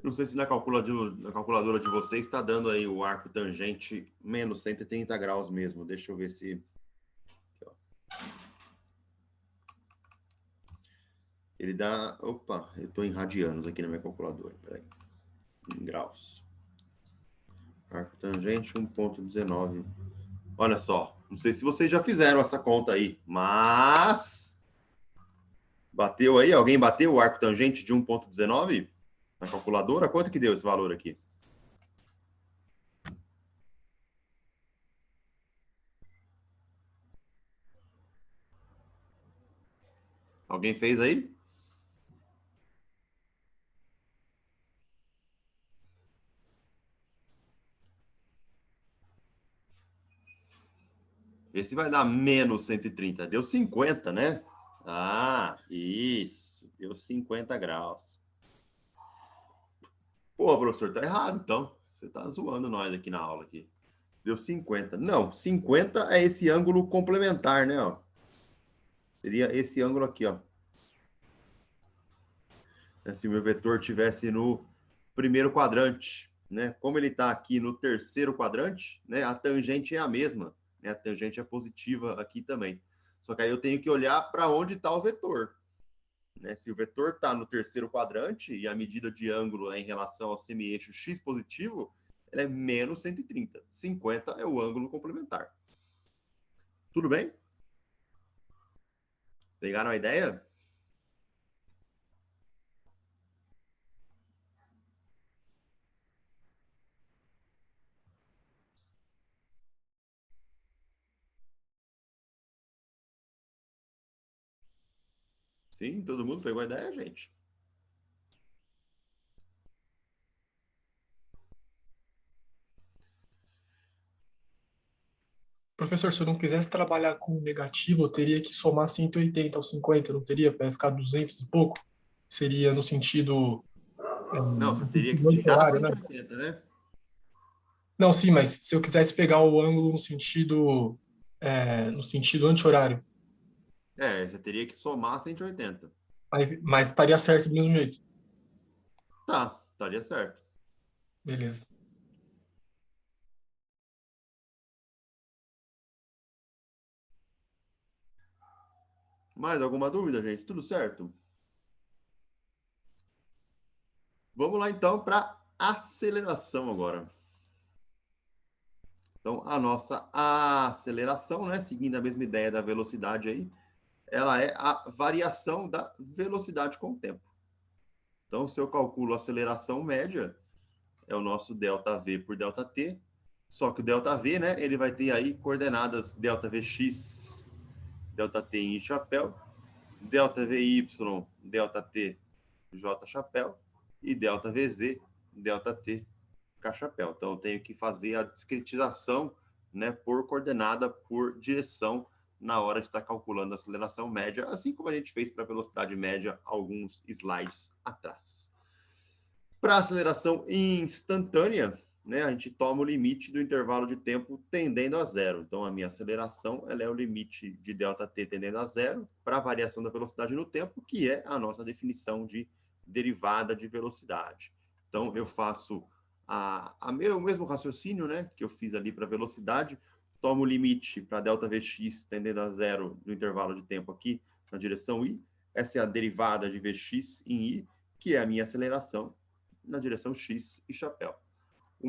A: Não sei se na calculadora de vocês está dando aí o arco tangente menos 130 graus mesmo. Deixa eu ver se... Aqui, ó. Ele dá... Opa, eu estou em radianos aqui na minha calculadora. Peraí. Em graus. Arco tangente 1,19. Olha só. Não sei se vocês já fizeram essa conta aí, mas... Bateu aí? Alguém bateu o arco tangente de 1,19 na calculadora? Quanto que deu esse valor aqui? Alguém fez aí? Esse vai dar menos 130. Deu 50, né? Ah, isso. Deu 50 graus. Pô, professor, tá errado, então. Você tá zoando nós aqui na aula aqui. Deu 50. Não, 50 é esse ângulo complementar, né? Ó. Seria esse ângulo aqui, ó. Se o meu vetor tivesse no primeiro quadrante, né? Como ele está aqui no terceiro quadrante, né? A tangente é a mesma, né? A tangente é positiva aqui também. Só que aí eu tenho que olhar para onde está o vetor, né? Se o vetor está no terceiro quadrante e a medida de ângulo é em relação ao semi-eixo x positivo, ela é menos 130. 50 é o ângulo complementar. Tudo bem? Pegaram a ideia? Sim, todo mundo pegou a ideia, gente?
C: Professor, se eu não quisesse trabalhar com negativo, eu teria que somar 180 ao 50, não teria? Para ficar 200 e pouco? Seria no sentido,
A: Não, você
C: no
A: teria que
C: sentido
A: tirar
C: anti-horário, né?
A: 180, né?
C: Não, sim, mas se eu quisesse pegar o ângulo no sentido anti-horário,
A: É, você teria que somar 180.
C: mas estaria certo do mesmo jeito.
A: Tá, estaria certo.
C: Beleza.
A: Mais alguma dúvida, gente? Tudo certo? Vamos lá, então, para aceleração agora. Então, a nossa aceleração, né, seguindo a mesma ideia da velocidade aí, ela é a variação da velocidade com o tempo. Então, se eu calculo a aceleração média, é o nosso ΔV por ΔT, só que o ΔV, né, ele vai ter aí coordenadas ΔVx, ΔT em chapéu, ΔVy, ΔT, J chapéu, e ΔVz, ΔT, K chapéu. Então, eu tenho que fazer a discretização, né, por coordenada, por direção, na hora de estar calculando a aceleração média, assim como a gente fez para a velocidade média alguns slides atrás. Para aceleração instantânea, né, a gente toma o limite do intervalo de tempo tendendo a zero. Então, a minha aceleração ela é o limite de ΔT tendendo a zero para a variação da velocidade no tempo, que é a nossa definição de derivada de velocidade. Então, eu faço o mesmo raciocínio, né, que eu fiz ali para velocidade, tomo o limite para ΔVx tendendo a zero do intervalo de tempo aqui na direção i. Essa é a derivada de Vx em i, que é a minha aceleração na direção x e chapéu. A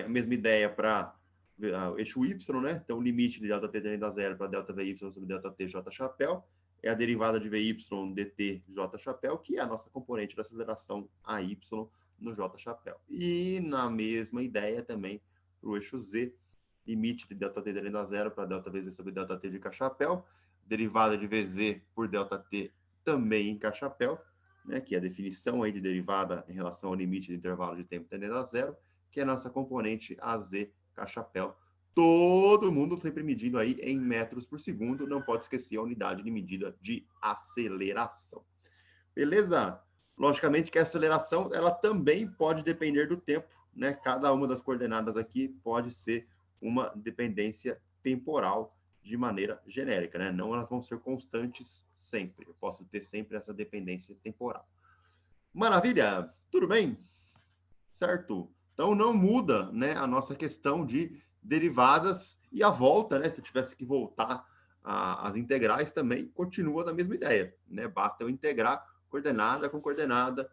A: mesma ideia para o eixo y, né? Então, o limite de ΔT tendendo a zero para ΔVy sobre ΔT j chapéu é a derivada de Vy dt j chapéu, que é a nossa componente da aceleração AY no j chapéu. E na mesma ideia também para o eixo z, limite de ΔT tendendo a zero para ΔVz sobre ΔT de k chapéu, derivada de Vz por ΔT também em k chapéu, né? Que é a definição aí de derivada em relação ao limite de intervalo de tempo tendendo a zero, que é a nossa componente AZ K-chapéu. Todo mundo sempre medindo aí em metros por segundo, não pode esquecer a unidade de medida de aceleração. Beleza? Logicamente que a aceleração, ela também pode depender do tempo, né? Cada uma das coordenadas aqui pode ser uma dependência temporal de maneira genérica, né? Não elas vão ser constantes sempre. Eu posso ter sempre essa dependência temporal. Maravilha! Tudo bem? Certo? Então, não muda, né, a nossa questão de derivadas e a volta, né? Se eu tivesse que voltar as integrais também, continua da mesma ideia, né? Basta eu integrar coordenada com coordenada,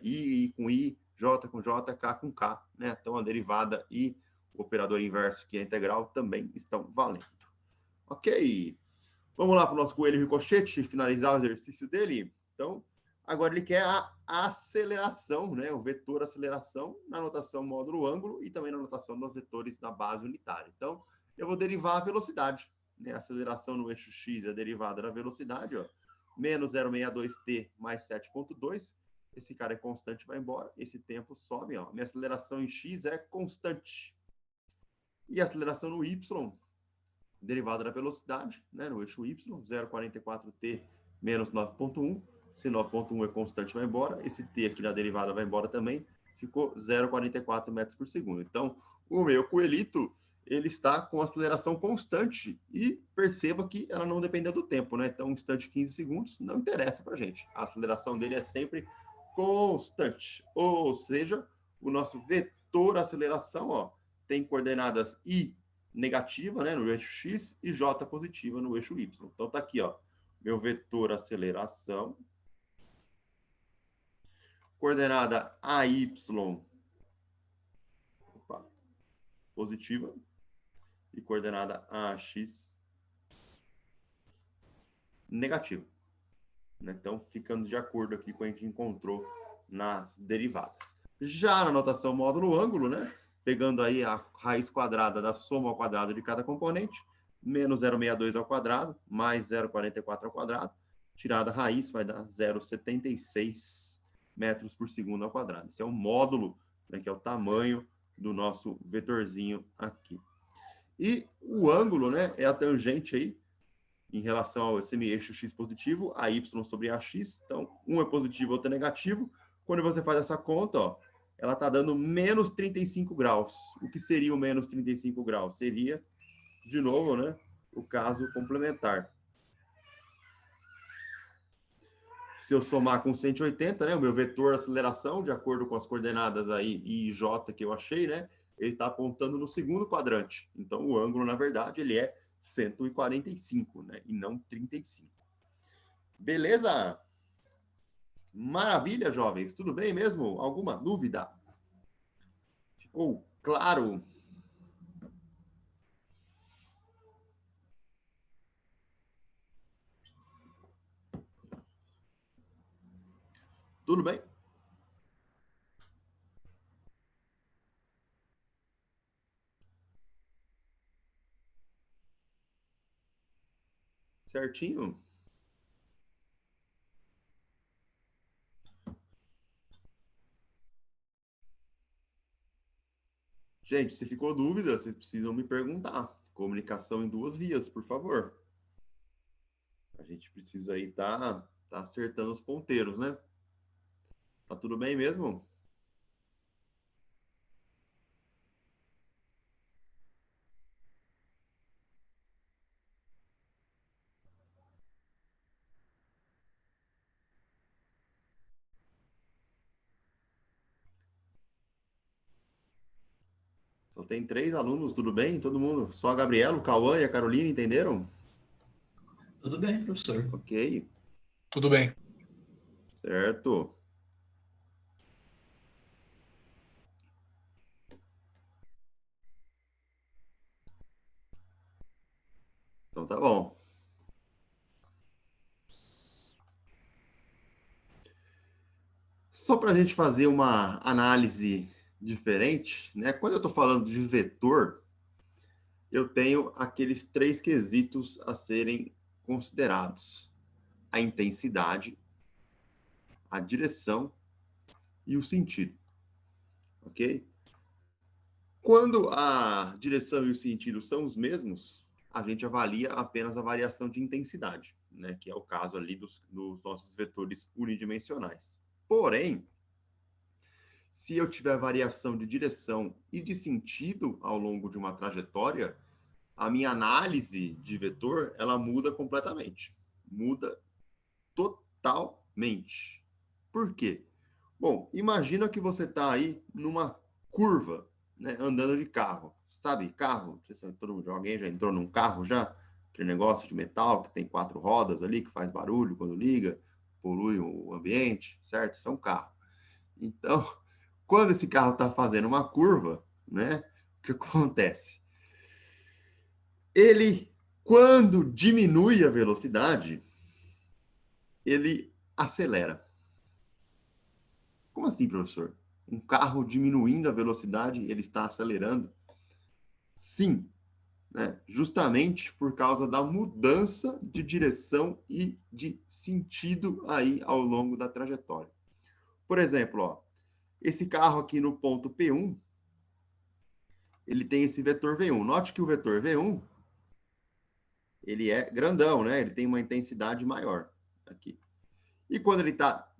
A: i com i, j com j, k com k, né? Então, a derivada e o operador inverso, que é integral, também estão valendo. Ok. Vamos lá para o nosso coelho ricochete, finalizar o exercício dele. Então, agora ele quer a aceleração, né? O vetor aceleração na notação módulo ângulo e também na notação dos vetores da base unitária. Então, eu vou derivar a velocidade, né? A aceleração no eixo x é a derivada da velocidade, ó. Menos 0,62t mais 7,2. Esse cara é constante, vai embora. Esse tempo sobe, ó. Minha aceleração em x é constante. E a aceleração no y, derivada da velocidade, né, no eixo y, 0,44t menos 9,1. Se 9,1 é constante, vai embora. Esse t aqui na derivada vai embora também. Ficou 0,44 metros por segundo. Então, o meu coelhito, ele está com aceleração constante. E perceba que ela não depende do tempo, né? Então, um instante 15 segundos não interessa para a gente. A aceleração dele é sempre constante. Ou seja, o nosso vetor aceleração, ó, tem coordenadas i negativa, né, no eixo x e j positiva no eixo y. Então tá aqui, ó, meu vetor aceleração, coordenada AY positiva e coordenada AX negativa. Então, ficando de acordo aqui com o que a gente encontrou nas derivadas. Já na notação módulo ângulo, né, pegando aí a raiz quadrada da soma ao quadrado de cada componente, menos 0,62 ao quadrado, mais 0,44 ao quadrado, tirada a raiz vai dar 0,76 metros por segundo ao quadrado. Esse é o módulo, né, que é o tamanho do nosso vetorzinho aqui. E o ângulo, né, é a tangente aí, em relação ao semi-eixo x positivo, a y sobre ax. Então, um é positivo, outro é negativo. Quando você faz essa conta, ó, ela está dando menos 35 graus. O que seria o menos 35 graus? Seria, de novo, né, o caso complementar. Se eu somar com 180, né, o meu vetor aceleração, de acordo com as coordenadas aí I e J que eu achei, né, ele está apontando no segundo quadrante. Então, o ângulo, na verdade, ele é 145, né, e não 35. Beleza? Maravilha, jovens. Tudo bem mesmo? Alguma dúvida? Ficou claro? Tudo bem? Certinho? Gente, se ficou dúvida, vocês precisam me perguntar. Comunicação em duas vias, por favor. A gente precisa aí tá acertando os ponteiros, né? Tá tudo bem mesmo? Só tem 3 alunos, tudo bem? Todo mundo? Só a Gabriela, o Cauã e a Carolina, entenderam?
B: Tudo bem, professor.
A: Ok,
C: Tudo bem.
A: certo. Então tá bom. Só para a gente fazer uma análise diferente, né? Quando eu estou falando de vetor, eu tenho aqueles 3 quesitos a serem considerados: a intensidade, a direção e o sentido, ok? Quando a direção e o sentido são os mesmos, a gente avalia apenas a variação de intensidade, né? Que é o caso ali dos nossos vetores unidimensionais. Porém, se eu tiver variação de direção e de sentido ao longo de uma trajetória, a minha análise de vetor, ela muda completamente. Muda totalmente. Por quê? Bom, imagina que você está aí numa curva, né, andando de carro. Sabe, carro? Não sei se alguém já entrou num carro já? Aquele negócio de metal que tem 4 rodas ali, que faz barulho quando liga, polui o ambiente, certo? Isso é um carro. Então, quando esse carro está fazendo uma curva, né, o que acontece? Ele, quando diminui a velocidade, ele acelera. Como assim, professor? Um carro diminuindo a velocidade, ele está acelerando? Sim, né? Justamente por causa da mudança de direção e de sentido aí ao longo da trajetória. Por exemplo, ó, esse carro aqui no ponto P1, ele tem esse vetor V1. Note que o vetor V1, ele é grandão, né? Ele tem uma intensidade maior aqui. E quando ele está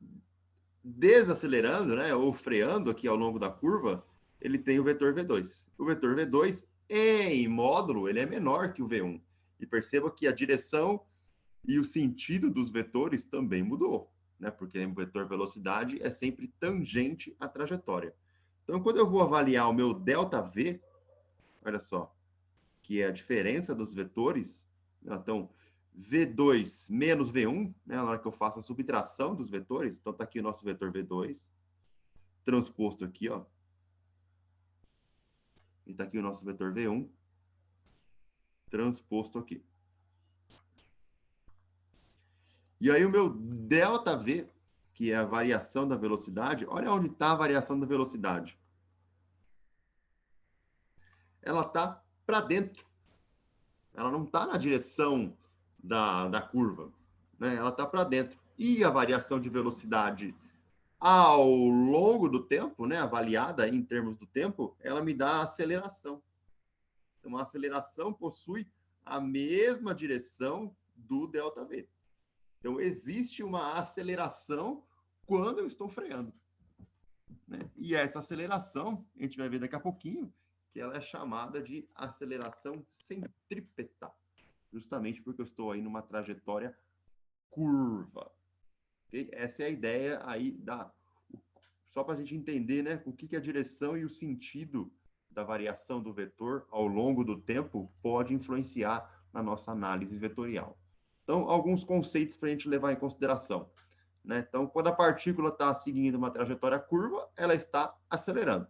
A: desacelerando, né, ou freando aqui ao longo da curva, ele tem o vetor V2. O vetor V2, em módulo, ele é menor que o V1. E perceba que a direção e o sentido dos vetores também mudou, né? Porque o vetor velocidade é sempre tangente à trajetória. Então, quando eu vou avaliar o meu ΔV, olha só, que é a diferença dos vetores, então, V2 menos V1, né, na hora que eu faço a subtração dos vetores, então está aqui o nosso vetor V2, transposto aqui, ó, e está aqui o nosso vetor V1, transposto aqui. E aí o meu ΔV, que é a variação da velocidade, olha onde está a variação da velocidade. Ela está para dentro. Ela não está na direção da curva, né? Ela está para dentro. E a variação de velocidade ao longo do tempo, né, avaliada em termos do tempo, ela me dá aceleração. Então, a aceleração possui a mesma direção do ΔV. Então, existe uma aceleração quando eu estou freando, né? E essa aceleração, a gente vai ver daqui a pouquinho, que ela é chamada de aceleração centrípeta, justamente porque eu estou aí numa trajetória curva. Okay? Essa é a ideia aí só para a gente entender, né, o que a direção e o sentido da variação do vetor ao longo do tempo pode influenciar na nossa análise vetorial. Então, alguns conceitos para a gente levar em consideração, né? Então, quando a partícula está seguindo uma trajetória curva, ela está acelerando.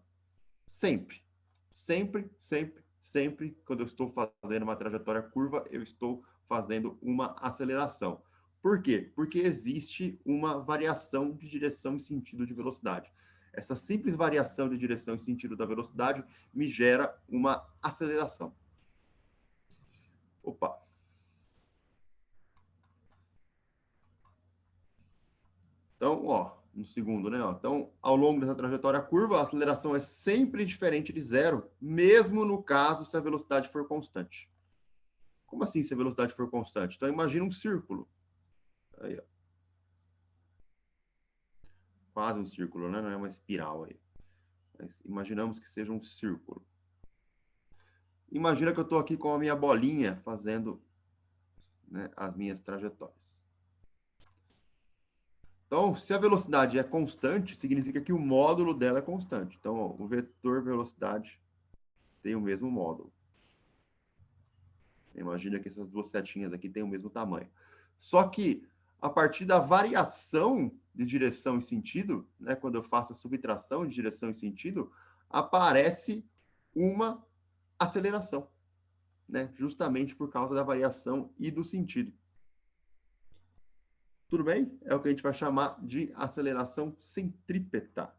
A: Sempre. Sempre, sempre, sempre, quando eu estou fazendo uma trajetória curva, eu estou fazendo uma aceleração. Por quê? Porque existe uma variação de direção e sentido de velocidade. Essa simples variação de direção e sentido da velocidade me gera uma aceleração. Opa! Então, ó, no segundo, né? Ó. Então, ao longo dessa trajetória curva, a aceleração é sempre diferente de zero, mesmo no caso se a velocidade for constante. Como assim se a velocidade for constante? Então, imagina um círculo. Aí, ó. Quase um círculo, né? Não é uma espiral aí. Mas imaginamos que seja um círculo. Imagina que eu estou aqui com a minha bolinha fazendo, né, as minhas trajetórias. Então, se a velocidade é constante, significa que o módulo dela é constante. Então, ó, o vetor velocidade tem o mesmo módulo. Imagina que essas duas setinhas aqui têm o mesmo tamanho. Só que, a partir da variação de direção e sentido, né, quando eu faço a subtração de direção e sentido, aparece uma aceleração, né, justamente por causa da variação e do sentido. Tudo bem? É o que a gente vai chamar de aceleração centrípeta,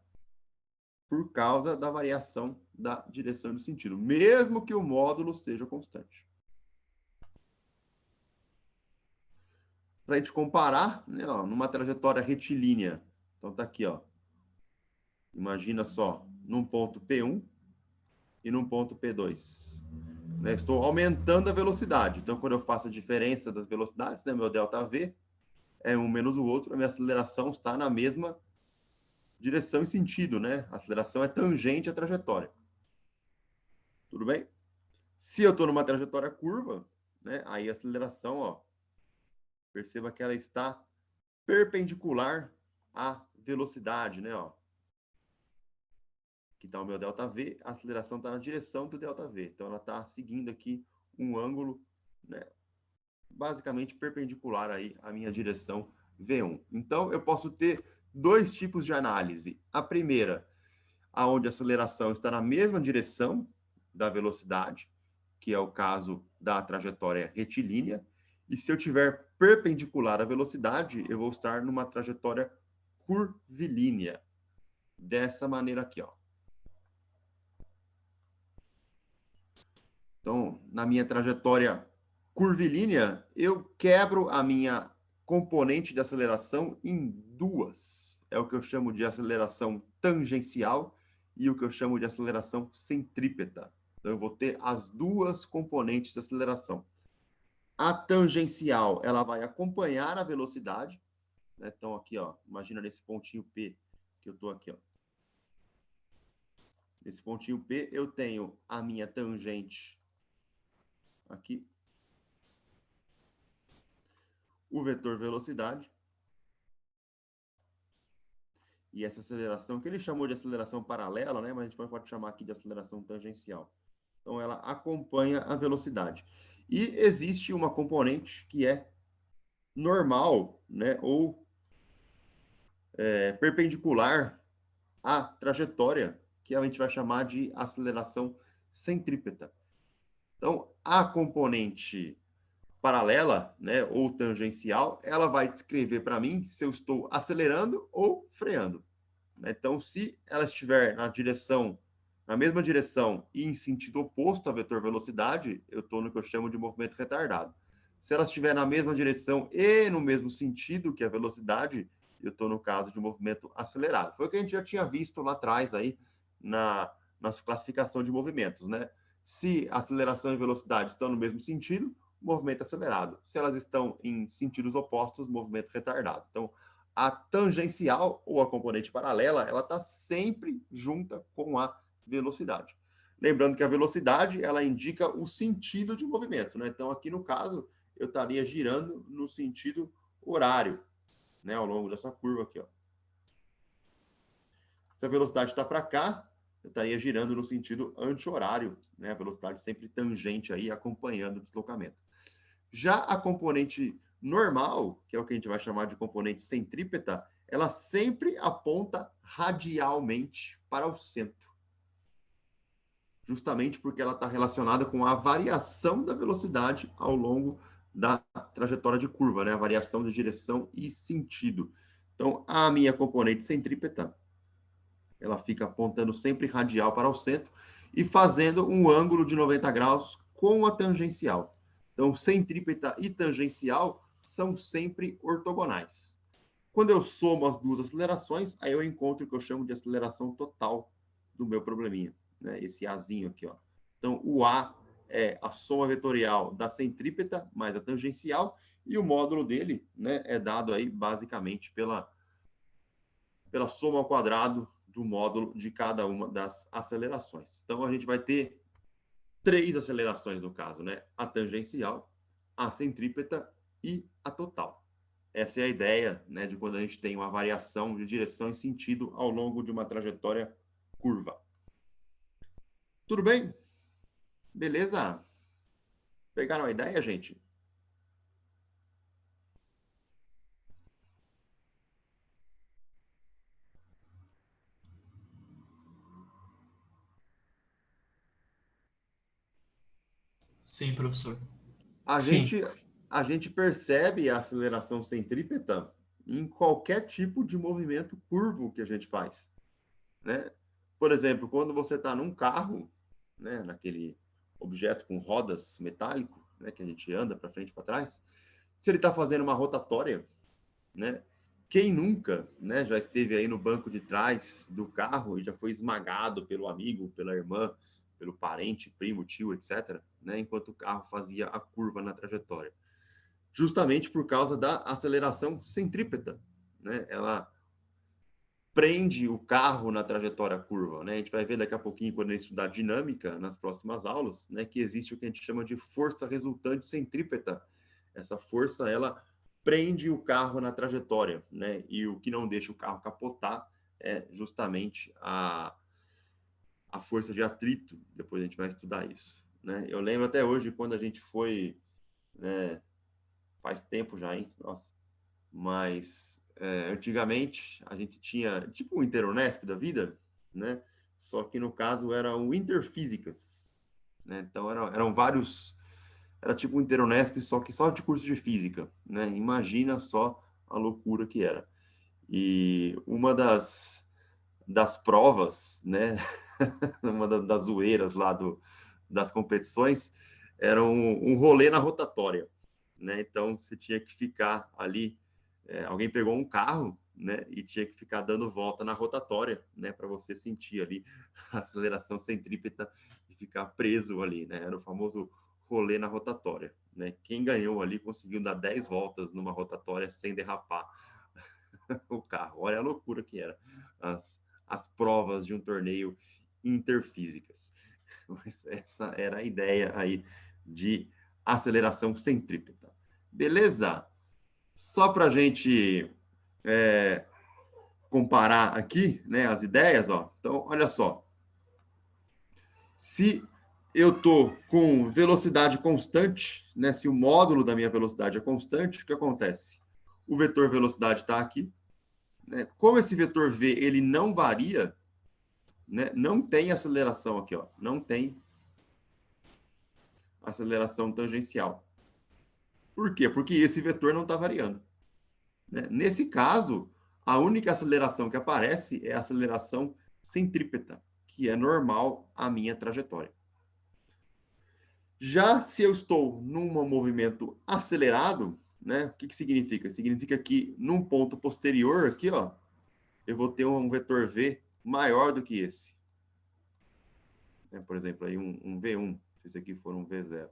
A: por causa da variação da direção e do sentido, mesmo que o módulo seja constante. Para a gente comparar, né, ó, numa trajetória retilínea. Então, tá aqui, ó. Imagina só, num ponto P1 e num ponto P2. Né, estou aumentando a velocidade. Então, quando eu faço a diferença das velocidades, né, meu ΔV é um menos o outro, a minha aceleração está na mesma direção e sentido, né? A aceleração é tangente à trajetória. Tudo bem? Se eu estou numa trajetória curva, né, aí a aceleração, ó, perceba que ela está perpendicular à velocidade, né? Ó. Aqui está o meu ΔV, a aceleração está na direção do ΔV. Então, ela está seguindo aqui um ângulo, né, basicamente perpendicular aí à minha direção V1. Então, eu posso ter dois tipos de análise. A primeira, aonde a aceleração está na mesma direção da velocidade, que é o caso da trajetória retilínea. E se eu tiver perpendicular à velocidade, eu vou estar numa trajetória curvilínea. Dessa maneira aqui, ó. Então, na minha trajetória curvilínea, eu quebro a minha componente de aceleração em duas. É o que eu chamo de aceleração tangencial e o que eu chamo de aceleração centrípeta. Então, eu vou ter as duas componentes de aceleração. A tangencial, ela vai acompanhar a velocidade, né? Então, aqui, ó, imagina nesse pontinho P que eu estou aqui, ó. Nesse pontinho P, eu tenho a minha tangente aqui, o vetor velocidade, e essa aceleração, que ele chamou de aceleração paralela, né? Mas a gente pode chamar aqui de aceleração tangencial. Então, ela acompanha a velocidade. E existe uma componente que é normal, né? Ou perpendicular à trajetória, que a gente vai chamar de aceleração centrípeta. Então, a componente paralela, né, ou tangencial, ela vai descrever para mim se eu estou acelerando ou freando. Então, se ela estiver na mesma direção e em sentido oposto à vetor velocidade, eu estou no que eu chamo de movimento retardado. Se ela estiver na mesma direção e no mesmo sentido que a velocidade, eu estou no caso de movimento acelerado. Foi o que a gente já tinha visto lá atrás aí na classificação de movimentos, né? Se aceleração e velocidade estão no mesmo sentido, movimento acelerado. Se elas estão em sentidos opostos, movimento retardado. Então, a tangencial ou a componente paralela, ela está sempre junta com a velocidade. Lembrando que a velocidade, ela indica o sentido de movimento, né? Então, aqui no caso, eu estaria girando no sentido horário, né? Ao longo dessa curva aqui, ó. Se a velocidade está para cá, eu estaria girando no sentido anti-horário, né? A velocidade sempre tangente aí, acompanhando o deslocamento. Já a componente normal, que é o que a gente vai chamar de componente centrípeta, ela sempre aponta radialmente para o centro. Justamente porque ela está relacionada com a variação da velocidade ao longo da trajetória de curva, né? A variação de direção e sentido. Então, a minha componente centrípeta, ela fica apontando sempre radial para o centro e fazendo um ângulo de 90 graus com a tangencial. Então, centrípeta e tangencial são sempre ortogonais. Quando eu somo as duas acelerações, aí eu encontro o que eu chamo de aceleração total do meu probleminha, né? Esse Azinho aqui, ó. Então, o A é a soma vetorial da centrípeta mais a tangencial, e o módulo dele, né, é dado aí basicamente pela soma ao quadrado do módulo de cada uma das acelerações. Então, a gente vai ter três acelerações no caso, né? A tangencial, a centrípeta e a total. Essa é a ideia, né, de quando a gente tem uma variação de direção e sentido ao longo de uma trajetória curva. Tudo bem? Beleza? Pegaram a ideia, gente?
B: Sim, professor.
A: A
C: Sim,
A: gente, a gente percebe a aceleração centrípeta em qualquer tipo de movimento curvo que a gente faz, né? Por exemplo, quando você está num carro, né, naquele objeto com rodas metálico, né, que a gente anda para frente e para trás, se ele está fazendo uma rotatória, né? Quem nunca, né, já esteve aí no banco de trás do carro e já foi esmagado pelo amigo, pela irmã, pelo parente, primo, tio, etc., né, enquanto o carro fazia a curva na trajetória, justamente por causa da aceleração centrípeta, né? Ela prende o carro na trajetória curva, né? A gente vai ver daqui a pouquinho, quando a gente estudar dinâmica nas próximas aulas, né, que existe o que a gente chama de força resultante centrípeta. Essa força, ela prende o carro na trajetória, né? E o que não deixa o carro capotar é justamente a força de atrito. Depois a gente vai estudar isso, né? Eu lembro até hoje, quando a gente foi, né, faz tempo já, hein? Nossa. Mas antigamente a gente tinha tipo o Interunesp da vida, né? Só que no caso era o Interfísicas, né? Então eram vários, era tipo um Interunesp, só que só de curso de física, né? Imagina só a loucura que era. E uma das provas, né? Uma das zoeiras lá das competições era um rolê na rotatória, né? Então você tinha que ficar ali, alguém pegou um carro, né, e tinha que ficar dando volta na rotatória, né, para você sentir ali a aceleração centrípeta e ficar preso ali, né? Era o famoso rolê na rotatória, né? Quem ganhou ali conseguiu dar 10 voltas numa rotatória sem derrapar o carro. Olha a loucura que era as provas de um torneio interfísicas. Mas essa era a ideia aí de aceleração centrípeta. Beleza? Só para a gente comparar aqui, né, as ideias, ó. Então, olha só. Se eu tô com velocidade constante, né, se o módulo da minha velocidade é constante, o que acontece? O vetor velocidade está aqui, né? Como esse vetor v ele não varia, né, não tem aceleração aqui, ó. Não tem aceleração tangencial. Por quê? Porque esse vetor não está variando, né? Nesse caso, a única aceleração que aparece é a aceleração centrípeta, que é normal à minha trajetória. Já se eu estou num movimento acelerado, né, o que significa? Significa que num ponto posterior aqui, ó, eu vou ter um vetor v maior do que esse. Por exemplo, aí um V1, se esse aqui for um V0.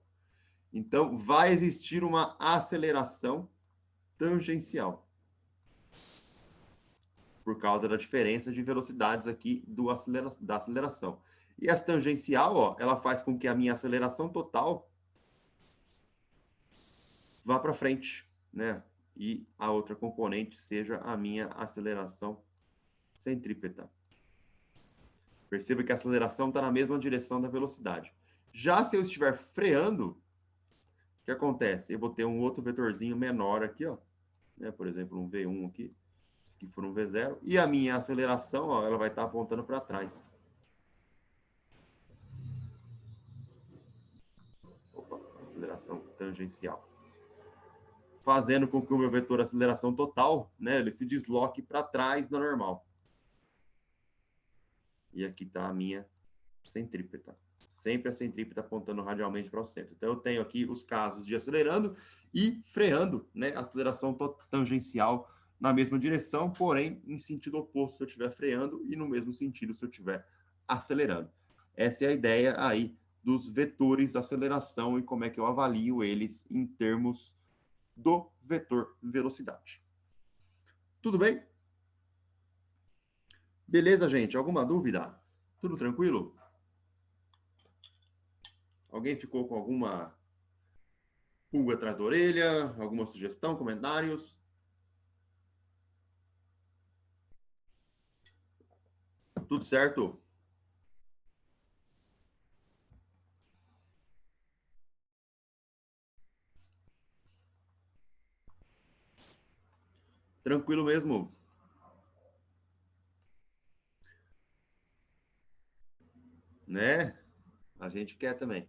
A: Então, vai existir uma aceleração tangencial, por causa da diferença de velocidades aqui da aceleração. E essa tangencial, ó, ela faz com que a minha aceleração total vá para frente, né? E a outra componente seja a minha aceleração centrípeta. Perceba que a aceleração está na mesma direção da velocidade. Já se eu estiver freando, o que acontece? Eu vou ter um outro vetorzinho menor aqui, ó, né? Por exemplo, um V1 aqui, se aqui for um V0, e a minha aceleração, ó, ela vai estar apontando para trás. Opa, aceleração tangencial. Fazendo com que o meu vetor aceleração total, né, ele se desloque para trás da normal. E aqui está a minha centrípeta. Sempre a centrípeta apontando radialmente para o centro. Então, eu tenho aqui os casos de acelerando e freando, né? Aceleração tangencial na mesma direção, porém em sentido oposto se eu estiver freando e no mesmo sentido se eu estiver acelerando. Essa é a ideia aí dos vetores de aceleração e como é que eu avalio eles em termos do vetor velocidade. Tudo bem? Beleza, gente? Alguma dúvida? Tudo tranquilo? Alguém ficou com alguma pulga atrás da orelha? Alguma sugestão, comentários? Tudo certo? Tranquilo mesmo. Né? A gente quer também.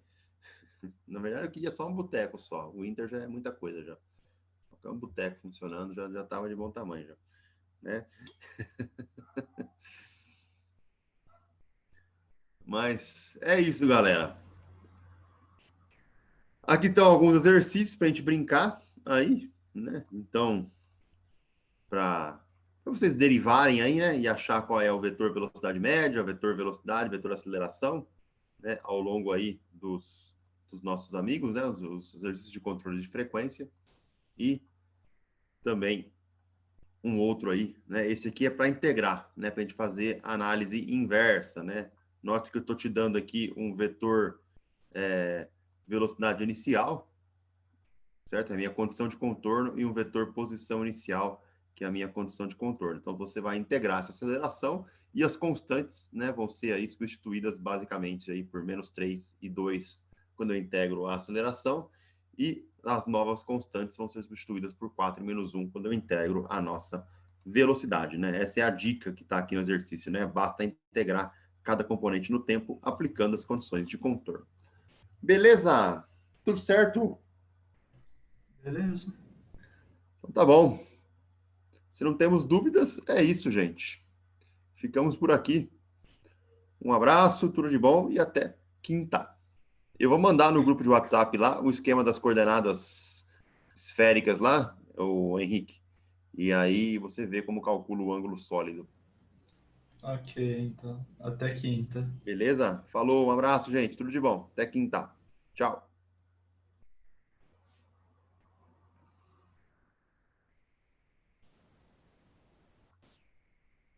A: Na verdade, eu queria só um boteco só. O Inter já é muita coisa já. Qualquer um boteco funcionando já tava de bom tamanho já, né? Mas é isso, galera. Aqui estão alguns exercícios para a gente brincar aí, né? Então, para vocês derivarem aí, né? E achar qual é o vetor velocidade média, vetor velocidade, vetor aceleração, né? Ao longo aí dos nossos amigos, né? Os exercícios de controle de frequência. E também um outro aí, né? Esse aqui é para integrar, né? Para a gente fazer análise inversa, né? Note que eu estou te dando aqui um vetor velocidade inicial, certo? É a minha condição de contorno, e um vetor posição inicial, que é a minha condição de contorno. Então, você vai integrar essa aceleração e as constantes, né, vão ser aí substituídas basicamente aí por -3 e 2 quando eu integro a aceleração, e as novas constantes vão ser substituídas por 4 e -1 quando eu integro a nossa velocidade, né? Essa é a dica que está aqui no exercício, né? Basta integrar cada componente no tempo aplicando as condições de contorno. Beleza? Tudo certo?
B: Beleza.
A: Então tá bom. Se não temos dúvidas, é isso, gente. Ficamos por aqui. Um abraço, tudo de bom e até quinta. Eu vou mandar no grupo de WhatsApp lá o esquema das coordenadas esféricas lá, o Henrique. E aí você vê como calcula o ângulo sólido.
B: Ok, então. Até quinta.
A: Beleza? Falou, um abraço, gente. Tudo de bom. Até quinta. Tchau.